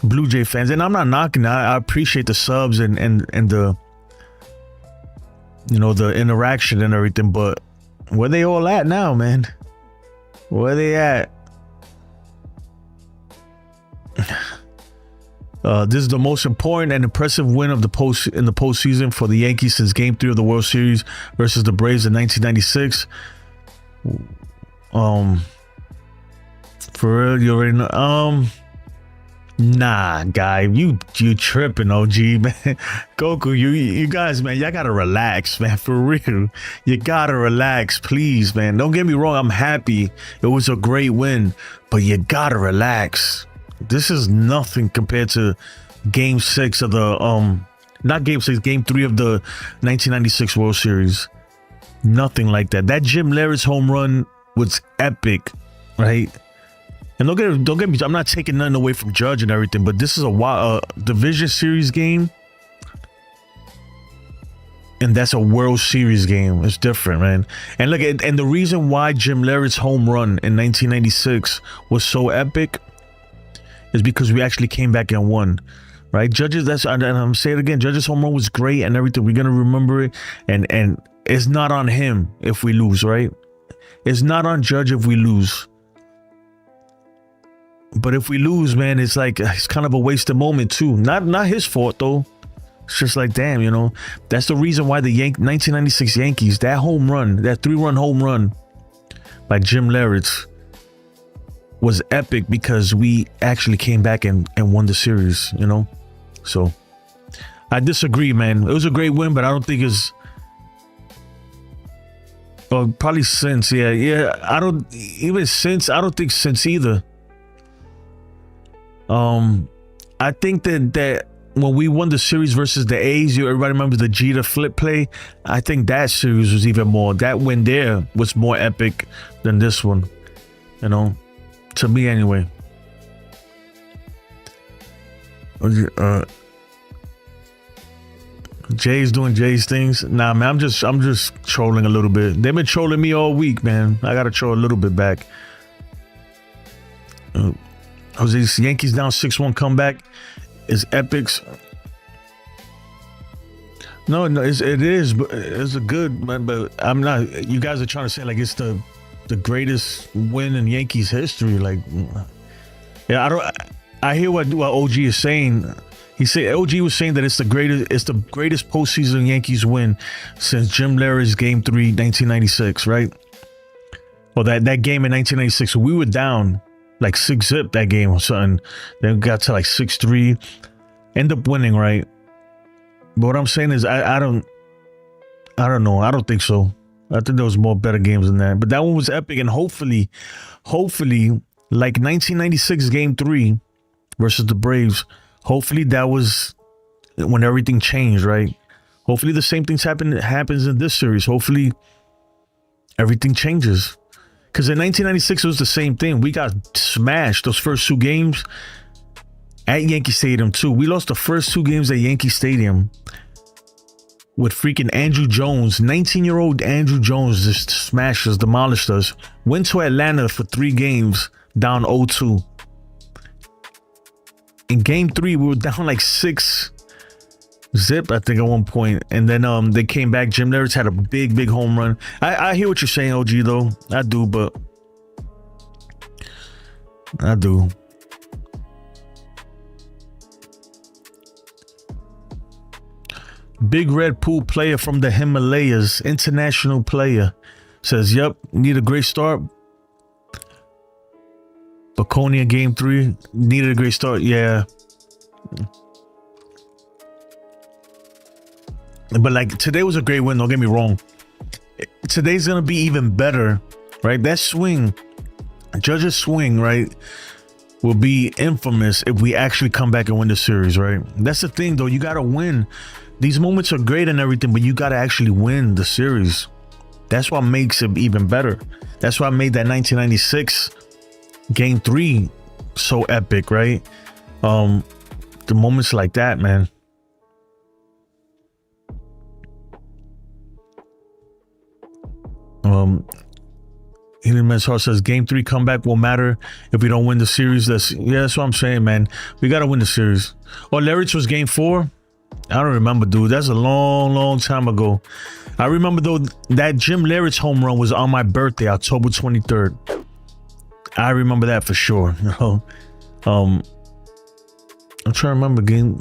Blue Jay fans, and I'm not knocking. I appreciate the subs and the, you know, the interaction and everything, but where they all at now, man? Where they at? This is the most important and impressive win of the postseason for the Yankees since Game 3 of the World Series versus the Braves in 1996. For real, you already know. Nah, guy, you tripping, OG, man. Goku, you guys, man, y'all gotta relax, man. For real, you gotta relax, please, man. Don't get me wrong, I'm happy. It was a great win, but you gotta relax. This is nothing compared to Game 6 of the not Game 6, Game 3 of the 1996 World Series. Nothing like that. That Jim Leyrit's home run was epic, right? And don't get me. I'm not taking nothing away from Judge and everything, but this is a division series game, and that's a World Series game. It's different, man. And look, and the reason why Jim Leyrit's home run in 1996 was so epic is because we actually came back and won, right? Judge's, and I'm saying it again, Judge's home run was great and everything. We're gonna remember it, and it's not on him if we lose, right? It's not on Judge if we lose. But if we lose, man, it's like it's kind of a wasted moment too. Not his fault though. It's just like, damn, you know. That's the reason why the 1996 Yankees, that home run, that 3-run home run by Jim Leyrit's was epic, because we actually came back and won the series, you know. So I disagree, man. It was a great win, but I don't think it's probably since, I don't think since either. I think that when we won the series versus the A's, everybody remembers the Jeter flip play. I think that series was even more. That win there was more epic than this one, you know, to me anyway. Jay's doing Jay's things. Nah, man, I'm just trolling a little bit. They've been trolling me all week, man. I gotta troll a little bit back. Jose's Yankees down 6-1 comeback is epics. No, it is, but it's a good, but I'm not. You guys are trying to say like it's the greatest win in Yankees history. Like, yeah, I hear what OG is saying. OG was saying that it's the greatest postseason Yankees win since Jim Leyrit's Game 3, 1996, right? Well, that game in 1996, we were down like 6-zip that game or something. Then we got to like 6-3, end up winning, right? But what I'm saying is, I don't know. I don't think so. I think there was more better games than that. But that one was epic, and hopefully, like 1996 Game 3 versus the Braves. Hopefully that was when everything changed, right? Hopefully the same things happens in this series. Hopefully everything changes. Because in 1996 it was the same thing. We got smashed those first 2 games at Yankee Stadium too. We lost the first 2 games at Yankee Stadium with freaking Andrew Jones. 19-year-old Andrew Jones just smashed us, demolished us. Went to Atlanta for 3 games, down 0-2. In Game 3, we were down like 6-zip, I think, at one point. And then they came back. Jim Leyritz had a big home run. I hear what you're saying, OG, though. I do, but I do. Big Red Pool player from the Himalayas, international player, says, yep, need a great start. Baconia Game 3 needed a great start. Yeah. But like today was a great win. Don't get me wrong. Today's going to be even better, right? That swing, Judge's swing, right, will be infamous if we actually come back and win the series, right? That's the thing, though. You got to win. These moments are great and everything, but you got to actually win the series. That's what makes it even better. That's why I made that 1996 Game 3 so epic, right? The moments like that, man. Helium Men's Heart says Game 3 comeback will matter if we don't win the series. That's what I'm saying, man. We gotta win the series. Oh, Leyritz was Game 4. I don't remember, dude. That's a long time ago. I remember though that Jim Leyritz home run was on my birthday, October 23rd. I remember that for sure. I'm trying to remember game.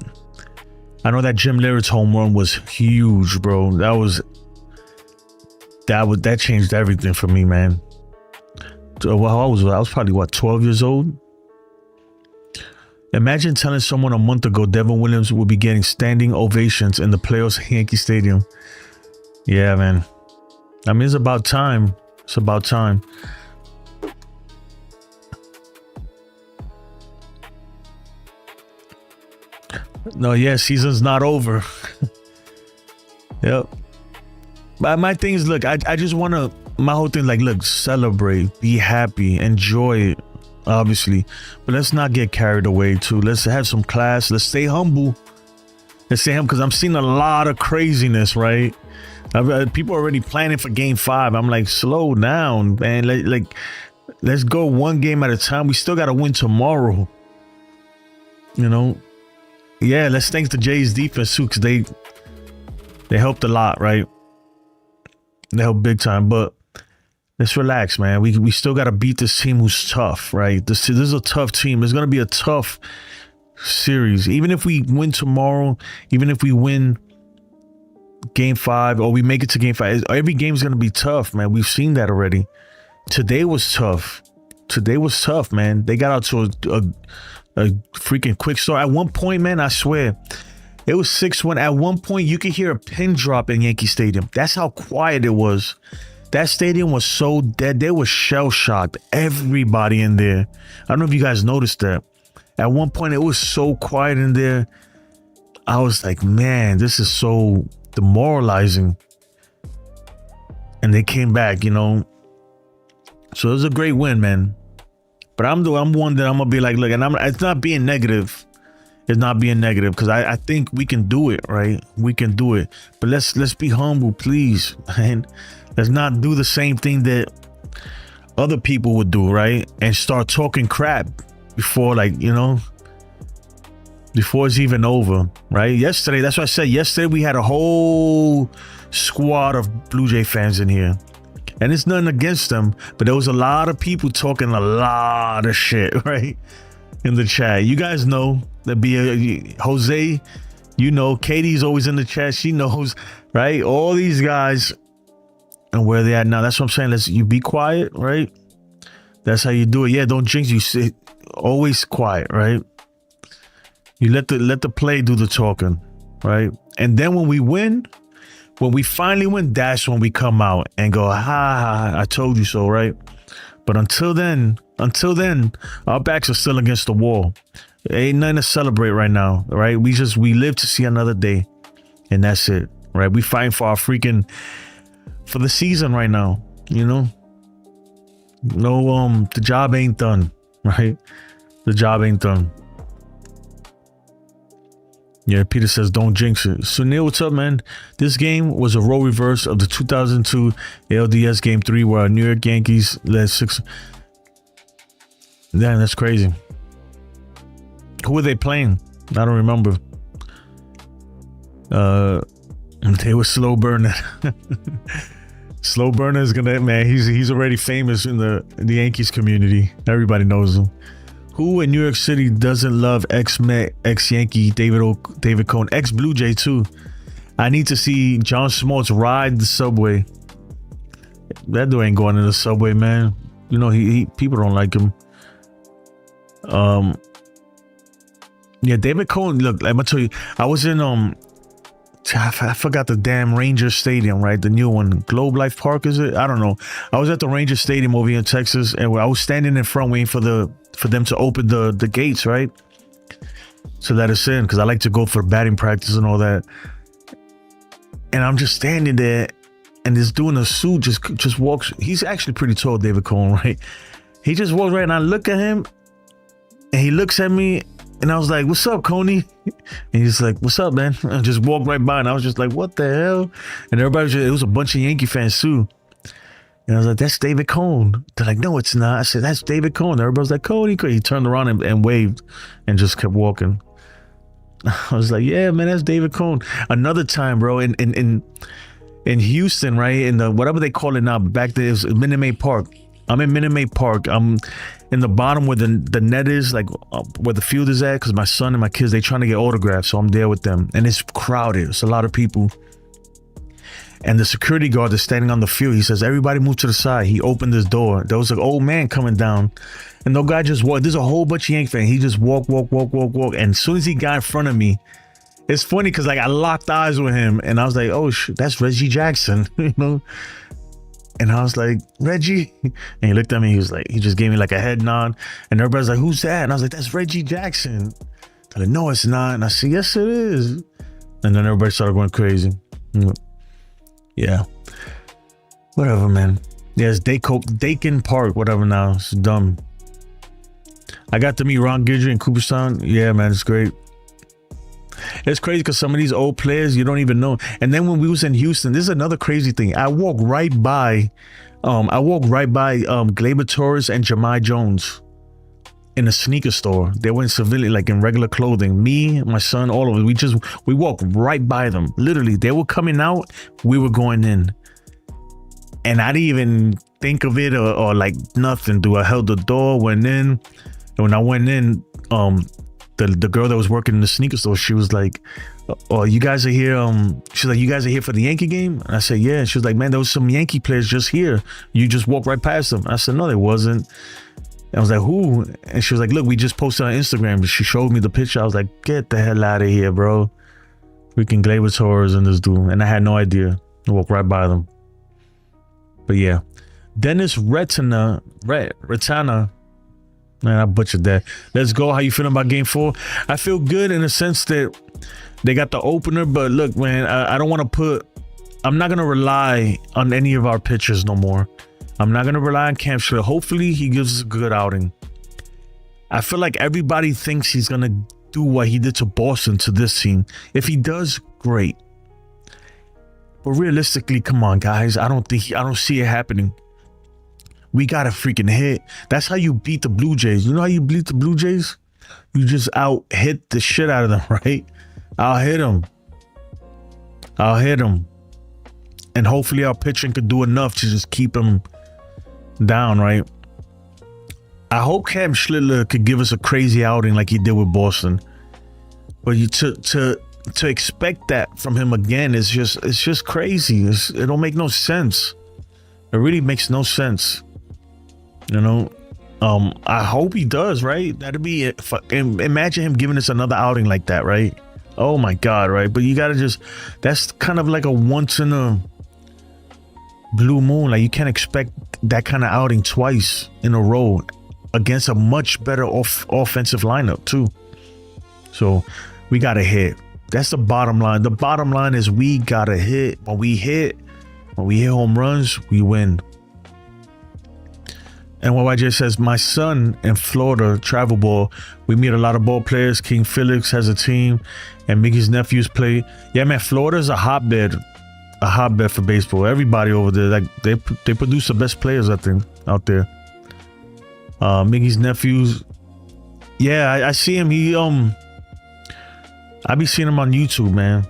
I know that Jim Leyritz home run was huge, bro. That changed everything for me, man. Well, I was probably what, 12 years old. Imagine telling someone a month ago Devin Williams would be getting standing ovations in the playoffs at Yankee Stadium. Yeah, man. I mean, it's about time. It's about time. No, yeah, season's not over. Yep. But my thing is, look, I just want to, my whole thing, like, look, celebrate, be happy, enjoy it, obviously. But let's not get carried away, too. Let's have some class. Let's stay humble. Let's stay humble, because I'm seeing a lot of craziness, right? People are already planning for Game 5. I'm like, slow down, man. Let's go one game at a time. We still got to win tomorrow. You know? Yeah, let's thanks to Jay's defense, too, because they helped a lot, right? They helped big time, but let's relax, man. We still got to beat this team who's tough, right? This is a tough team. It's going to be a tough series. Even if we win tomorrow, even if we win Game 5 or we make it to Game 5, every game is going to be tough, man. We've seen that already. Today was tough. Today was tough, man. They got out to a freaking quick start. At one point, man, I swear, it was 6-1. At one point, you could hear a pin drop in Yankee Stadium. That's how quiet it was. That stadium was so dead. They were shell-shocked. Everybody in there. I don't know if you guys noticed that. At one point, it was so quiet in there. I was like, man, this is so demoralizing. And they came back, you know. So it was a great win, man. But I'm one that I'm going to be like, look, and it's not being negative. is not being negative, because I think we can do it, right? We can do it. But let's be humble, please, man. Let's not do the same thing that other people would do, right? And start talking crap before, like, you know, before it's even over, right? Yesterday, that's what I said. Yesterday, we had a whole squad of Blue Jay fans in here. And it's nothing against them, but there was a lot of people talking a lot of shit, right? In the chat. You guys know that Jose, you know, Katie's always in the chat. She knows, right? All these guys and where they at now. That's what I'm saying. You be quiet, right? That's how you do it. Yeah, don't jinx. You sit always quiet, right? You let the play do the talking, right? And then when we win, when we finally win, that's when we come out and go, ha, I told you so, right? But until then, our backs are still against the wall. Ain't nothing to celebrate right now, right? We live to see another day, and that's it, right? We fighting for for the season right now, you know? No, the job ain't done, right? The job ain't done. Yeah, Peter says, don't jinx it. Sunil, what's up, man? This game was a role reverse of the 2002 ALDS Game 3 where our New York Yankees led 6. Damn, that's crazy. Who were they playing? I don't remember. They were Slow Burner. Slow Burner is gonna, man, he's already famous in the Yankees community. Everybody knows him. Who in New York City doesn't love ex-Met, ex-Yankee, David Cone, ex-Blue Jay too? I need to see John Smoltz ride the subway. That dude ain't going in the subway, man. You know, he people don't like him. Yeah, David Cone, look, I'm gonna tell you, I was in I forgot the damn Ranger Stadium, right? The new one, Globe Life Park, is it? I don't know. I was at the Ranger Stadium over here in Texas, and I was standing in front waiting for them to open the gates, right? To let us in, because I like to go for batting practice and all that. And I'm just standing there, and this dude in a suit just walks. He's actually pretty tall, David Cone, right? He just walks right, and I look at him, and he looks at me, and I was like, "What's up, Coney?" And he's like, "What's up, man?" And I just walked right by, and I was just like, "What the hell?" And it was a bunch of Yankee fans too. And I was like, "That's David Cone." They're like, "No, it's not." I said, "That's David Cone." Everybody's like, "Cody." He turned around and waved and just kept walking. I was like, "Yeah, man, that's David Cone." Another time, bro, in Houston, right? In the whatever they call it now, back there, it was Minute Maid Park. I'm in Minute Maid Park. I'm in the bottom where the net is, like where the field is at, because my son and my kids, they trying to get autographs, so I'm there with them. And it's crowded. It's a lot of people. And the security guard is standing on the field. He says, "Everybody move to the side." He opened his door. There was an old man coming down. And the guy just walked. There's a whole bunch of Yankee fans. He just walked. And as soon as he got in front of me, it's funny because like I locked eyes with him. And I was like, "Oh, that's Reggie Jackson," you know? And I was like, "Reggie?" And he looked at me. He was like, he just gave me like a head nod. And everybody's like, "Who's that?" And I was like, "That's Reggie Jackson." They're like, "No, it's not." And I said, "Yes, it is." And then everybody started going crazy. Yeah. Whatever, man. Yeah, it's Dakin Park, whatever now. It's dumb. I got to meet Ron Guidry in Cooperstown. Yeah, man, it's great. It's crazy because some of these old players you don't even know. And then when we was in Houston, this is another crazy thing. I walked right by Gleyber Torres and Jahmai Jones in a sneaker store. They were in civilian, like in regular clothing. Me, my son, all of us. We walked right by them. Literally, they were coming out. We were going in. And I didn't even think of it or like nothing. I held the door, went in. And when I went in, the girl that was working in the sneaker store, she was like, "Oh, you guys are here." She's like, "You guys are here for the Yankee game?" And I said, "Yeah." She was like, "Man, there was some Yankee players just here. You just walked right past them." I said, "No, there wasn't." I was like, "Who?" And she was like, "Look, we just posted on Instagram." She showed me the picture. I was like, "Get the hell out of here, bro." Freaking Gleyber Torres and this dude. And I had no idea. I walked right by them. But yeah. Dennis Retana. Man, I butchered that. Let's go. How you feeling about game 4? I feel good in the sense that they got the opener. But look, man, I don't want to I'm not going to rely on any of our pitchers no more. I'm not going to rely on Cam Schlittler. Hopefully he gives us a good outing. I feel like everybody thinks he's going to do what he did to Boston to this team. If he does, great. But realistically, come on, guys. I don't see it happening. We got to freaking hit. That's how you beat the Blue Jays. You know how you beat the Blue Jays? You just hit the shit out of them, right? I'll hit them. And hopefully our pitching could do enough to just keep him down, right? I hope Cam Schlittler could give us a crazy outing like he did with Boston. But to expect that from him again is just crazy. It don't make no sense. It really makes no sense. You know, I hope he does, right? That'd be it. Imagine him giving us another outing like that, right? Oh my God, right? But you gotta that's kind of like a once in a blue moon. Like, you can't expect that kind of outing twice in a row against a much better offensive lineup too. So we gotta hit. That's the bottom line. The bottom line is we gotta hit. When we hit home runs, we win. And YJ says, my son in Florida, travel ball. We meet a lot of ball players. King Felix has a team, and Mickey's nephews play. Yeah, man, Florida's a hotbed for baseball. Everybody over there, like they produce the best players, I think, out there. Mickey's nephews. Yeah, I see him. I be seeing him on YouTube, man.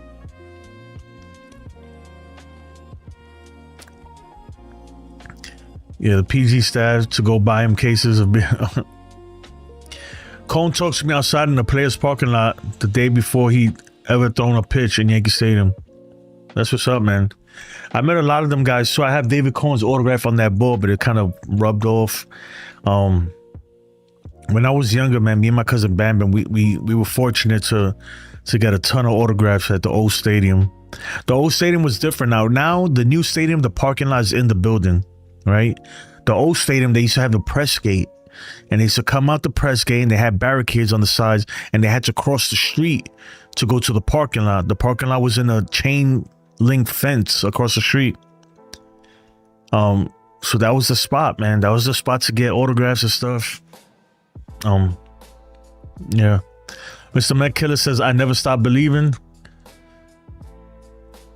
Yeah, the PG staff to go buy him cases of beer. Cone talks to me outside in the players' parking lot the day before he ever thrown a pitch in Yankee Stadium. That's what's up, man. I met a lot of them guys, so I have David Cohn's autograph on that ball, but it kind of rubbed off. When I was younger, man, me and my cousin Bam Bam, we were fortunate to get a ton of autographs at the old stadium. The old stadium was different now. Now the new stadium, the parking lot is in the building, right? The old stadium, they used to have the press gate, and they used to come out the press gate, and they had barricades on the sides, and they had to cross the street to go to the parking lot. The parking lot was in a chain link fence across the street. So that was the spot, man. That was the spot to get autographs and stuff. Yeah. Mr. Met Killer says, I never stopped believing.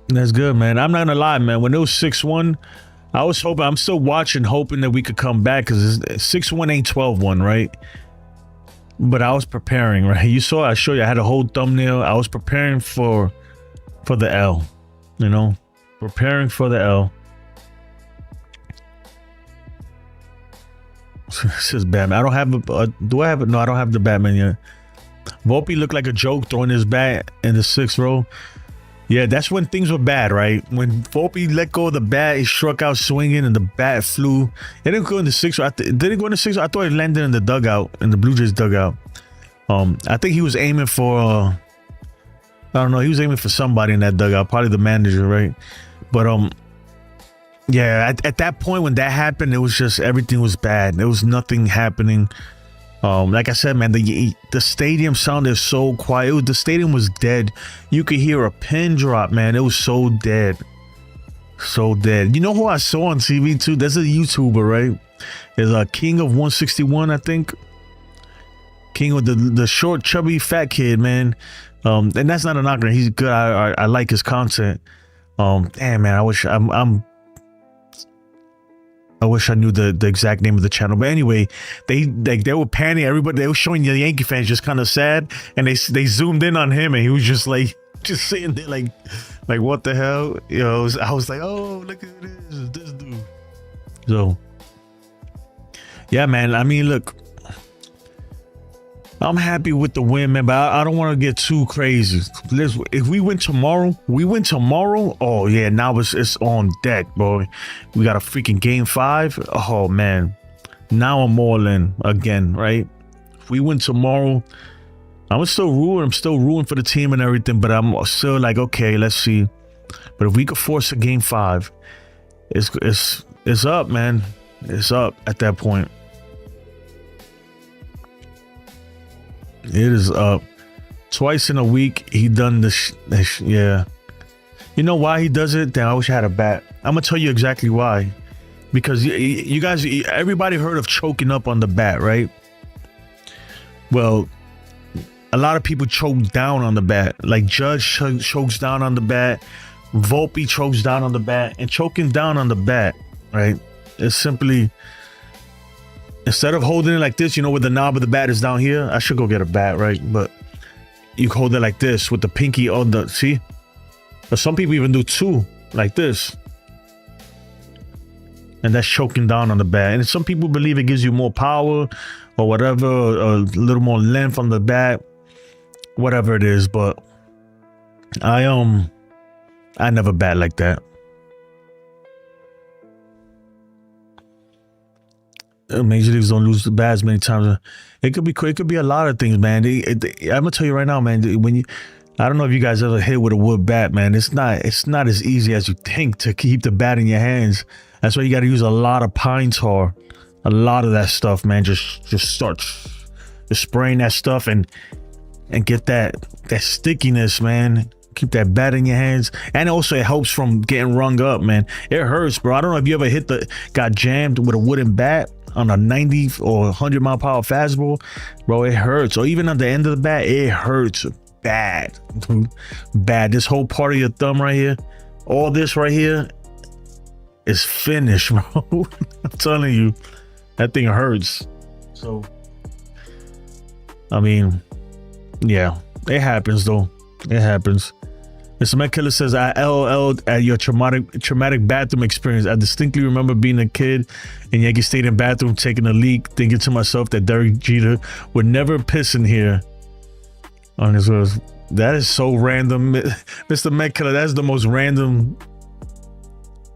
That's good, man. I'm not gonna lie, man. When it was 6-1, I was hoping, I'm still watching, hoping that we could come back, because 6-1 ain't 12-1, right? But I was preparing, right? You saw, I showed you, I had a whole thumbnail. I was preparing for the L, you know? Preparing for the L. This is Batman. I don't have do I have it? No, I don't have the Batman yet. Volpe looked like a joke throwing his bat in the 6th row. Yeah, that's when things were bad, right? When Volpe let go of the bat, he struck out swinging, and the bat flew. It didn't go in the 6th row. Did it go in the 6th row? I thought it landed in the dugout, in the Blue Jays dugout. I think he was aiming for, I don't know, he was aiming for somebody in that dugout, probably the manager, right? But yeah, at that point when that happened, it was just, everything was bad. There was nothing happening. Like I said, man, the stadium sounded so quiet. The stadium was dead. You could hear a pin drop, man. It was so dead. So dead. You know who I saw on TV too? There's a YouTuber, right? There's a King of 161, I think. King of the short, chubby, fat kid, man. And that's not a knocker. He's good. I like his content. Damn, man, I wish I knew the exact name of the channel. But anyway, they were panning everybody. They were showing the Yankee fans just kind of sad, and they zoomed in on him, and he was just like, just sitting there like what the hell, you know? I was like, oh, look at this dude. So yeah, man. I mean, look, I'm happy with the win, man, but I don't want to get too crazy. If we win tomorrow, oh yeah, now it's on deck, boy. We got a freaking game 5. Oh man, now I'm all in again, right? If we win tomorrow, I'm still rooting for the team and everything, but I'm still like, okay, let's see. But if we could force a game 5, it's up, man. It's up at that point. It is up. Twice in a week he done this. Yeah. You know why he does it? Damn, I wish I had a bat. I'm gonna tell you exactly why. Because you guys, everybody heard of choking up on the bat, right? Well, a lot of people choke down on the bat. Like Judge chokes down on the bat. Volpe chokes down on the bat. And choking down on the bat, right? It's simply, instead of holding it like this, you know, where the knob of the bat is down here. I should go get a bat, right? But you hold it like this with the pinky on the, see? But some people even do two, like this. And that's choking down on the bat. And some people believe it gives you more power or whatever, or a little more length on the bat, whatever it is. But I never bat like that. Major leagues don't lose the bats many times. It could be a lot of things, man. I'm gonna tell you right now, man. I don't know if you guys ever hit with a wood bat, man. It's not as easy as you think to keep the bat in your hands. That's why you got to use a lot of pine tar, a lot of that stuff, man. Just start spraying that stuff and get that stickiness, man. Keep that bat in your hands, and also it helps from getting rung up, man. It hurts, bro. I don't know if you ever got jammed with a wooden bat on a 90 or 100 mile per hour fastball, bro. It hurts. Or even on the end of the bat, it hurts bad, bad. This whole part of your thumb right here, all this right here is finished, bro. I'm telling you, that thing hurts. So, I mean, yeah, it happens though. It happens. Mr. Metcalf says, I LOL'd at your traumatic bathroom experience. I distinctly remember being a kid in Yankee Stadium bathroom, taking a leak, thinking to myself that Derek Jeter would never piss in here. On his words. That is so random. Mr. Metcalf, that's the most random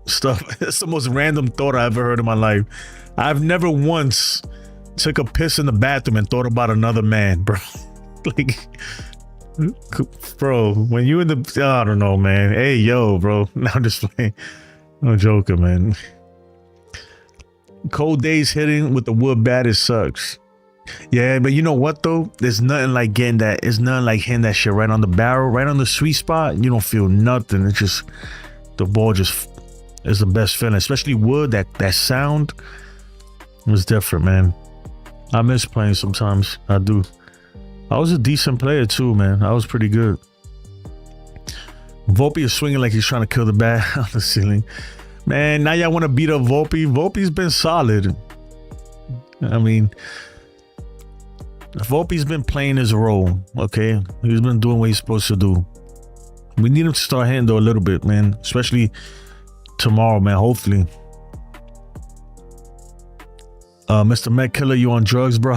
stuff. That's the most random thought I ever heard in my life. I've never once took a piss in the bathroom and thought about another man, bro. Like, bro, when you in the, I don't know, man. Hey, yo, bro. No, I'm just playing. I'm joking, man. Cold days hitting with the wood bat, it sucks. Yeah, but you know what though? There's nothing like getting that. It's nothing like hitting that shit right on the barrel, right on the sweet spot. You don't feel nothing. It's just, the ball just is the best feeling. Especially wood, that sound was different, man. I miss playing sometimes. I do. I was a decent player too, man. I was pretty good. Volpe is swinging like he's trying to kill the bat on the ceiling. Man, now y'all want to beat up Volpe. Volpe's been solid. I mean, Volpe's been playing his role, okay? He's been doing what he's supposed to do. We need him to start hitting though a little bit, man. Especially tomorrow, man, hopefully. Mr. Met Killer, you on drugs, bro?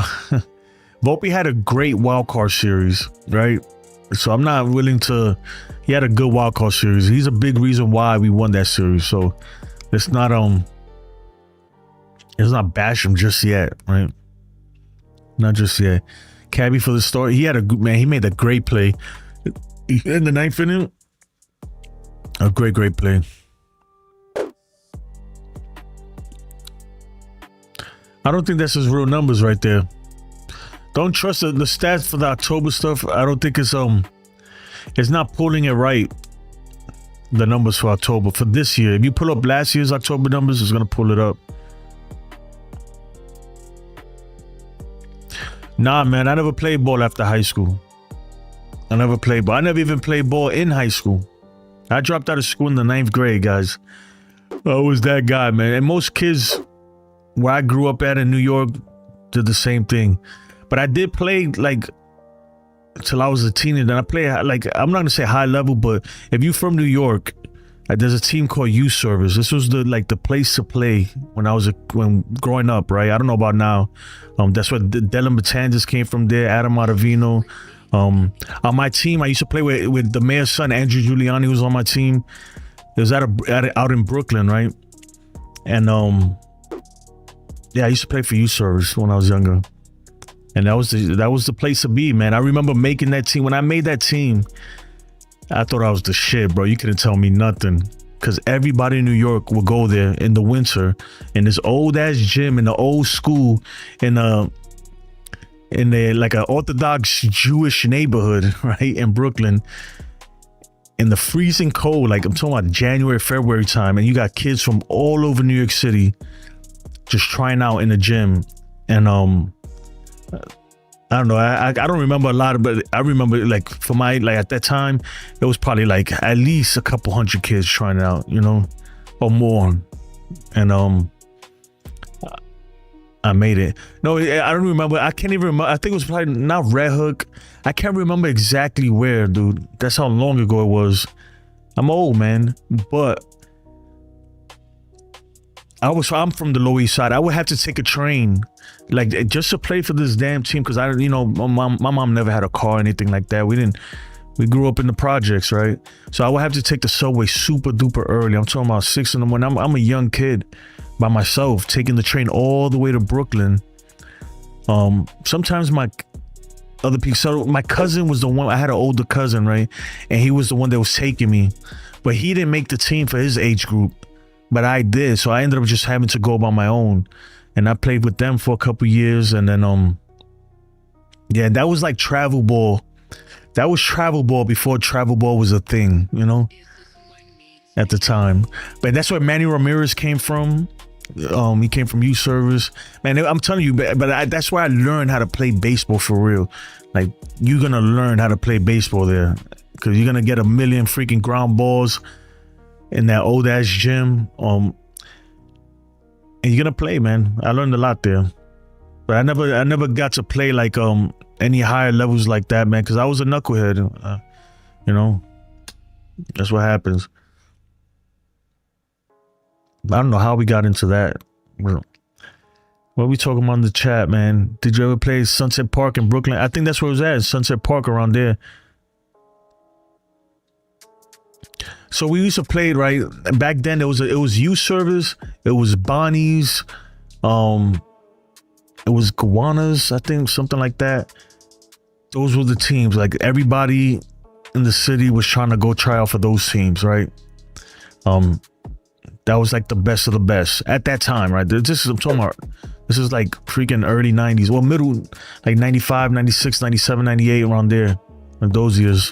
Volpe had a great wild card series, right? So I'm not willing to. He had a good wild card series. He's a big reason why we won that series. So let's not bash him just yet, right? Not just yet. Cabby for the start. He had a good, man. He made a great play in the ninth inning. A great play. I don't think that's his real numbers right there. Don't trust the stats for the October stuff. I don't think it's not pulling it right. The numbers for October for this year. If you pull up last year's October numbers, it's gonna pull it up. Nah, man, I never played ball after high school. I never played ball. I never even played ball in high school. I dropped out of school in the 9th grade, guys. I was that guy, man. And most kids where I grew up at in New York did the same thing. But I did play like till I was a teenager. Then I played like, I'm not gonna say high level, but if you're from New York, there's a team called Youth Service. This was the place to play when growing up, right? I don't know about now. That's where Dylan Matanzas came from there. Adam Ottavino. On my team, I used to play with the mayor's son, Andrew Giuliani, was on my team. It was out in Brooklyn, right? And yeah, I used to play for Youth Service when I was younger. And that was the place to be, man. I remember making that team. When I made that team, I thought I was the shit, bro. You couldn't tell me nothing. Because everybody in New York would go there in the winter in this old-ass gym in the old school in a like an Orthodox Jewish neighborhood, right, in Brooklyn. In the freezing cold, like I'm talking about January, February time. And you got kids from all over New York City just trying out in the gym. And I don't know. I don't remember a lot, but I remember like for my like at that time, it was probably like at least a couple hundred kids trying it out, you know, or more. And I made it. No, I don't remember. I can't even remember. I think it was probably not Red Hook. I can't remember exactly where, dude. That's how long ago it was. I'm old, man, but I'm from the Lower East Side. I would have to take a train, like just to play for this damn team, because my mom never had a car or anything like that. We grew up in the projects, right? So I would have to take the subway super duper early. I'm talking about 6 in the morning. I'm a young kid by myself, taking the train all the way to Brooklyn. Sometimes my other people, so my cousin was the one. I had an older cousin, right? And he was the one that was taking me, but he didn't make the team for his age group. But I did, so I ended up just having to go by my own, and I played with them for a couple years, and then yeah, that was like travel ball. That was travel ball before travel ball was a thing, you know, at the time. But that's where Manny Ramirez came from. He came from youth service, man. I'm telling you, but that's where I learned how to play baseball for real. Like you're gonna learn how to play baseball there, because you're gonna get a million freaking ground balls in that old ass gym, and you're gonna play, man. I learned a lot there, but I never got to play like any higher levels like that, man, because I was a knucklehead. You know, that's what happens. I don't know how we got into that. What are we talking about in the chat, man? Did you ever play Sunset Park in Brooklyn? I think that's where it was at, Sunset Park, around there. So we used to play, right? Back then it was youth service, it was Bonnie's, it was Gowanus, I think, something like that. Those were the teams. Like everybody in the city was trying to go try out for those teams, right? That was like the best of the best at that time, right? This is like freaking early 90s, well, middle, like 95, 96, 97, 98, around there, like those years.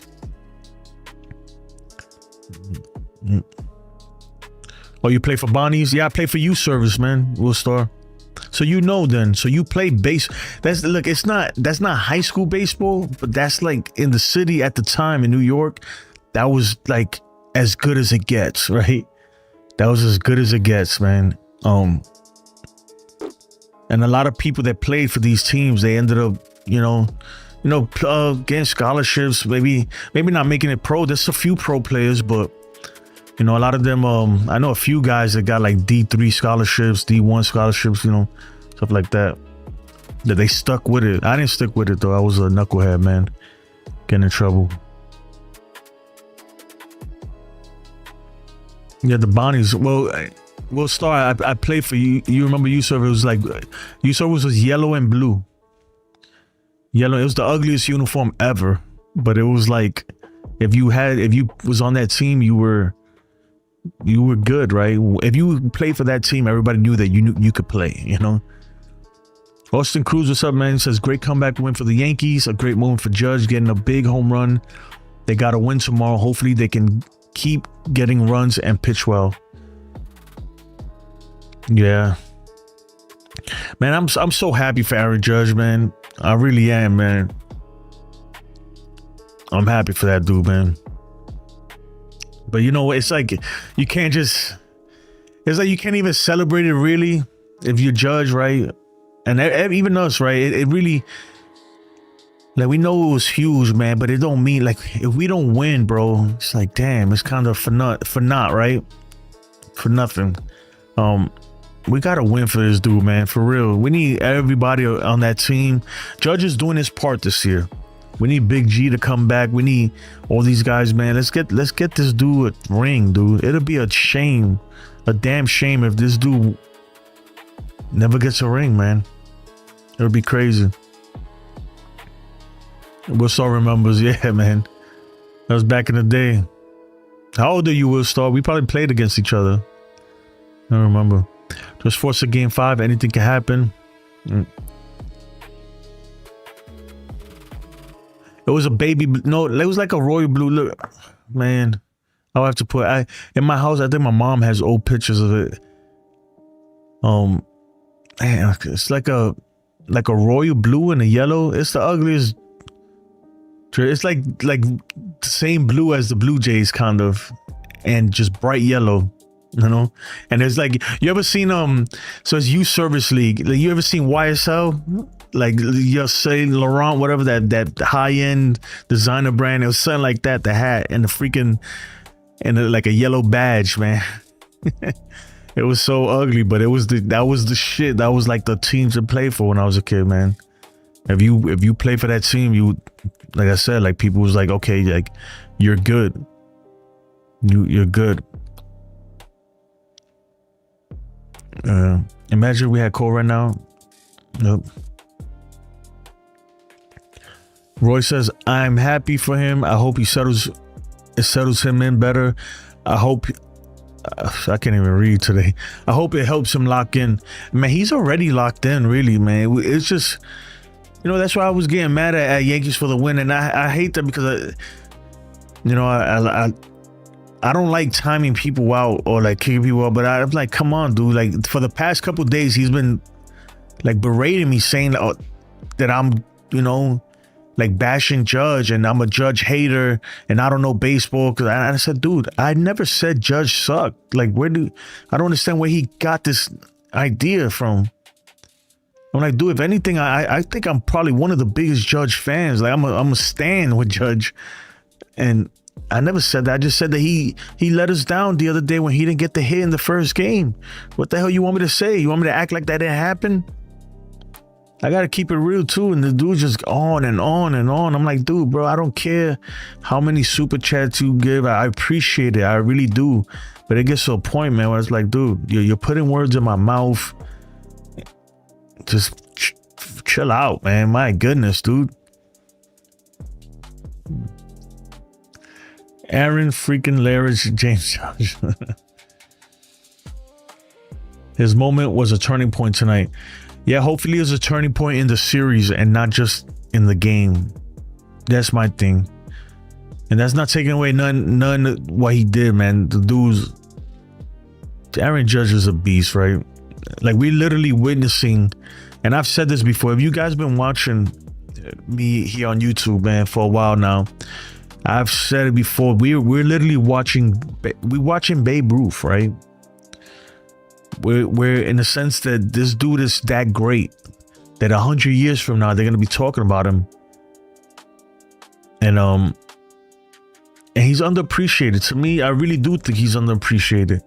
Oh, you play for Bonnie's? Yeah, I play for youth service, man. Will Star. So you know then. So you play base. That's not high school baseball, but that's like in the city at the time in New York. That was like as good as it gets, right? That was as good as it gets, man. And a lot of people that played for these teams, they ended up, getting scholarships. Maybe not making it pro. There's a few pro players, but a lot of them. I know a few guys that got like D3 scholarships, D1 scholarships, stuff like that. That they stuck with it. I didn't stick with it though. I was a knucklehead, man. Getting in trouble. Yeah, the Bonnies. Well, Star, I played for you. You remember youth service? It was like youth service was yellow and blue. Yellow. It was the ugliest uniform ever. But it was like if you was on that team, you were good, right? If you played for that team, everybody knew that you could play. Austin Cruz, what's up, man? He says great comeback win for the Yankees. A great moment for Judge getting a big home run. They got to win tomorrow. Hopefully they can keep getting runs and pitch well. Yeah, man, I'm so happy for Aaron Judge, man. I really am, man. I'm happy for that dude, man. But it's like you can't just. It's like you can't even celebrate it really if you Judge, right? And even us, right? It really. Like, we know it was huge, man, but it don't mean, like, if we don't win, bro, it's like, damn, it's kind of for not, right? For nothing. We got to win for this dude, man, for real. We need everybody on that team. Judge is doing his part this year. We need Big G to come back. We need all these guys, man. Let's get this dude a ring, dude. It'll be a shame, a damn shame if this dude never gets a ring, man. It'll be crazy. Will Star remembers, yeah, man. That was back in the day. How old are you, Will Star? We probably played against each other. I don't remember. Just force a game 5. Anything can happen. It was a baby. No, it was like a royal blue. Look, man. I'll have to put. In my house, I think my mom has old pictures of it. Man, it's like a. like a royal blue and a yellow. It's the ugliest. It's like the same blue as the Blue Jays, kind of, and just bright yellow, you know. And it's like, you ever seen so it's Youth Service League. Like, you ever seen YSL? Like, you say Laurent, whatever, that high end designer brand. It was something like that. The hat and the freaking like a yellow badge, man. It was so ugly, but that was the shit. That was like the team to play for when I was a kid, man. If you play for that team, you, like I said, like, people was like, okay, like, you're good. You're good. Imagine we had Cole right now. Nope. Roy says, I'm happy for him. I hope it settles him in better. I hope, I can't even read today. I hope it helps him lock in. Man, he's already locked in, really, man. It's just, you know, that's why I was getting mad at Yankees for the win. And I hate that because, I don't like timing people out or like kicking people out. But I'm like, come on, dude. Like, for the past couple of days, he's been like berating me, saying that I'm, like bashing Judge and I'm a Judge hater and I don't know baseball. Cause I said, dude, I never said Judge sucked. Like, I don't understand where he got this idea from. I'm like, dude, if anything, I think I'm probably one of the biggest Judge fans. Like, I'm a stan with Judge. And I never said that. I just said that he let us down the other day when he didn't get the hit in the first game. What the hell you want me to say? You want me to act like that didn't happen? I gotta keep it real too, and the dude just on and on and on. I'm like, dude, bro, I don't care how many super chats you give. I appreciate it, I really do. But it gets to a point, man, where it's like, dude, you're putting words in my mouth. Just chill out, man. My goodness, dude. Aaron freaking Larich James Josh. His moment was a turning point tonight. Yeah, hopefully it's a turning point in the series and not just in the game. That's my thing. And that's not taking away none what he did, man. The dude's, Aaron Judge is a beast, right? Like, we literally witnessing, and I've said this before, if you guys been watching me here on YouTube, man, for a while now, I've said it before, we're literally watching Babe Ruth, right? We're in the sense that this dude is that great that 100 years from now they're gonna be talking about him, and he's underappreciated. To me, I really do think he's underappreciated.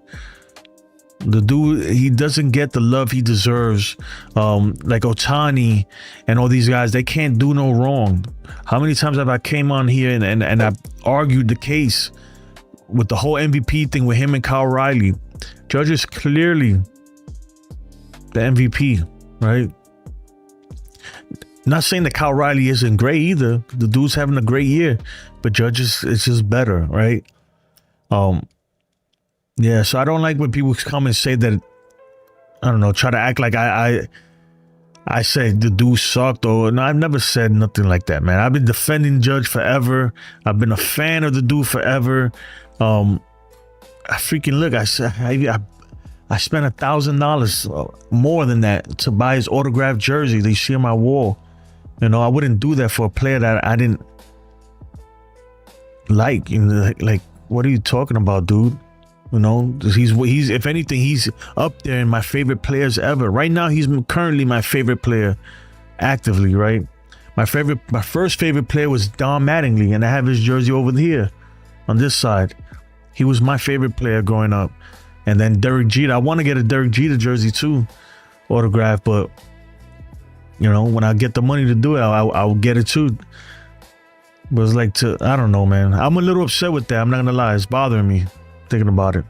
The dude, he doesn't get the love he deserves. Like Ohtani and all these guys, they can't do no wrong. How many times have I came on here and I argued the case with the whole MVP thing with him and Kyle Riley? Judge is clearly the MVP, right? Not saying that Kyle Riley isn't great either. The dude's having a great year, but Judge is just better, right? Yeah, so I don't like when people come and say that, I don't know, try to act like I said the dude sucked, or no, I've never said nothing like that, man. I've been defending Judge forever. I've been a fan of the dude forever. I freaking look, I spent $1,000 more than that to buy his autographed jersey that you see on my wall. I wouldn't do that for a player that I didn't like. Like, what are you talking about, dude? He's if anything, he's up there in my favorite players ever. Right now, he's currently my favorite player actively, right? My first favorite player was Don Mattingly, and I have his jersey over here on this side. He was my favorite player growing up. And then Derek Jeter. I want to get a Derek Jeter jersey too, autograph, but when I get the money to do it, I'll get it too. But it's like, I don't know, man. I'm a little upset with that. I'm not gonna lie. It's bothering me thinking about it.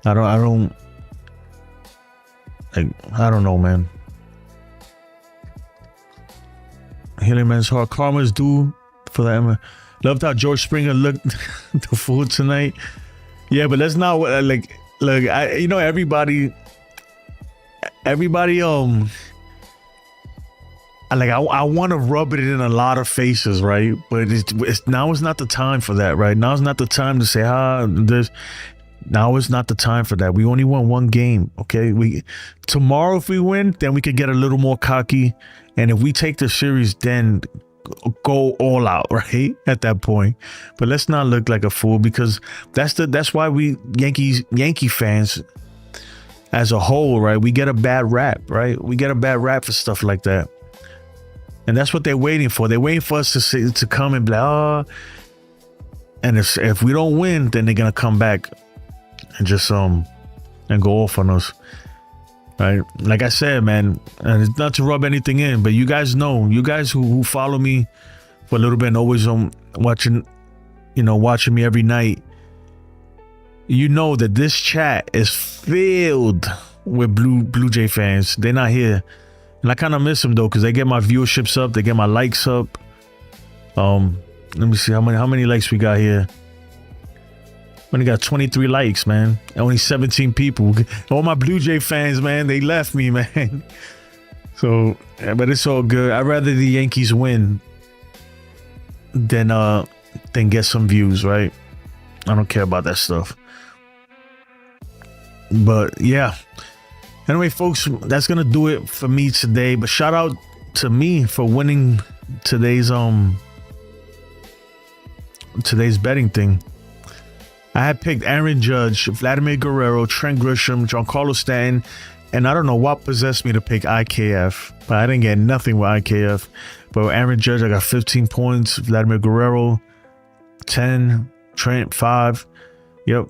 I don't know, man. Healing Man's Heart. Karma is due for that. Loved how George Springer looked the fool tonight. Yeah, but let's not look. Everybody. I want to rub it in a lot of faces, right? But it's now is not the time for that, right? Now is not the time to say, this. Now is not the time for that. We only won one game, okay? Tomorrow, if we win, then we could get a little more cocky. And if we take the series, then go all out, right? At that point. But let's not look like a fool, because that's why we Yankee fans as a whole, right? We get a bad rap, right? We get a bad rap for stuff like that. And that's what they're waiting for. They're waiting for us to come and be like, oh. And if we don't win, then they're gonna come back and just and go off on us, right? Like I said, man, and it's not to rub anything in, but you guys know, you guys who follow me for a little bit and always watching me every night, you know that this chat is filled with Blue Jay fans. They're not here, and I kind of miss them though, because they get my viewerships up, they get my likes up. Let me see how many likes we got here. We only got 23 likes, man. Only 17 people. All my Blue Jay fans, man, they left me, man. So, but it's all good. I'd rather the Yankees win than get some views, right? I don't care about that stuff. But yeah. Anyway, folks, that's gonna do it for me today. But shout out to me for winning today's betting thing. I had picked Aaron Judge, Vladimir Guerrero, Trent Grisham, Giancarlo Stanton, and I don't know what possessed me to pick IKF, but I didn't get nothing with IKF. But with Aaron Judge, I got 15 points, Vladimir Guerrero 10, Trent 5. Yep.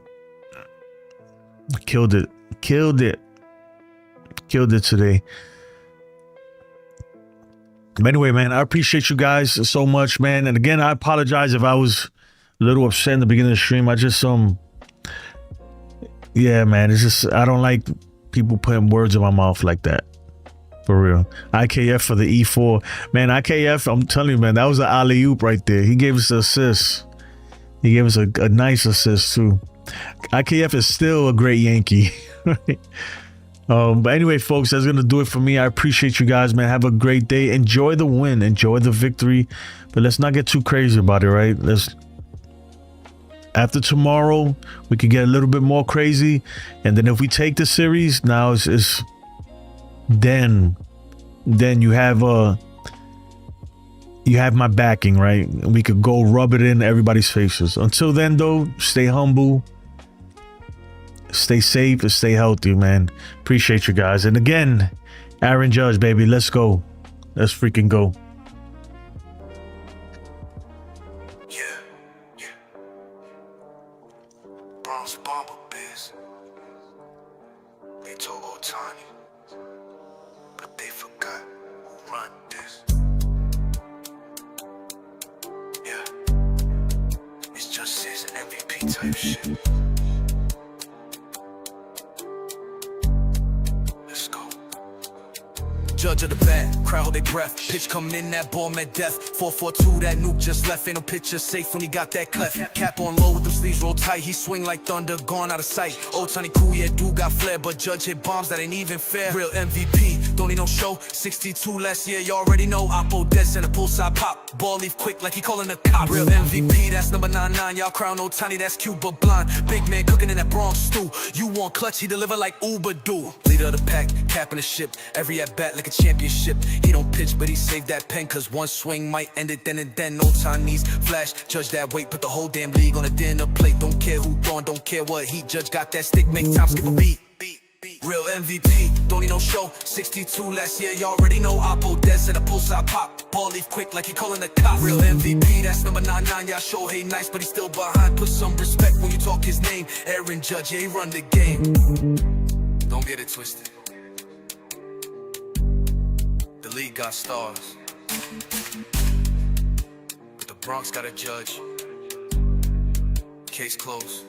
Killed it today. But anyway, man, I appreciate you guys so much, man. And again, I apologize if I was a little upset in the beginning of the stream. I just yeah, man, it's just, I don't like people putting words in my mouth like that. For real. IKF for the E4. Man, IKF, I'm telling you, man, that was an alley-oop right there. He gave us an assist. He gave us a nice assist too. IKF is still a great Yankee. But anyway, folks, that's gonna do it for me. I appreciate you guys, man. Have a great day. Enjoy the win, enjoy the victory, but let's not get too crazy about it, right? After tomorrow, we could get a little bit more crazy, and then if we take the series, now then you have my backing, right? We could go rub it in everybody's faces. Until then, though, stay humble, stay safe, and stay healthy, man. Appreciate you guys. And again, Aaron Judge, baby, let's go. Let's freaking go. Yeah. Bronx Bomber Biz. They told Ohtani, but they forgot who run this. Yeah. It's just his MVP type shit. Judge of the bat, crowd hold their breath. Pitch coming in, that ball meant death. 4-4-2, that nuke just left. Ain't no pitcher safe when he got that cleft. Cap on low with them sleeves roll tight. He swing like thunder, gone out of sight. Ohtani cool, yeah, dude got flair, but Judge hit bombs that ain't even fair. Real MVP, don't need no show. 62 last year, you already know. ALDS and a pull side pop. Ball leave quick like he calling a cop. Real MVP, that's number 99. Y'all crown Ohtani, that's cute but blind. Big man cooking in that Bronx stew. You want clutch, he deliver like Uber do. Leader of the pack, capping the ship. Every at bat like a championship. He don't pitch, but he saved that pen, cause one swing might end it then and then. Ohtani's flash, Judge that weight, put the whole damn league on a dinner plate. Don't care who throwing, don't care what heat. Judge got that stick, make time skip a beat. Real MVP, don't need no show. 62 last year, you already know. ALDS and a pull side pop. Ball leave quick like he calling the cop. Real MVP, that's number 99. Y'all show hey nice, but he's still behind. Put some respect when you talk his name. Aaron Judge, yeah, he run the game. Don't get it twisted. The league got stars, but the Bronx got a judge. Case closed.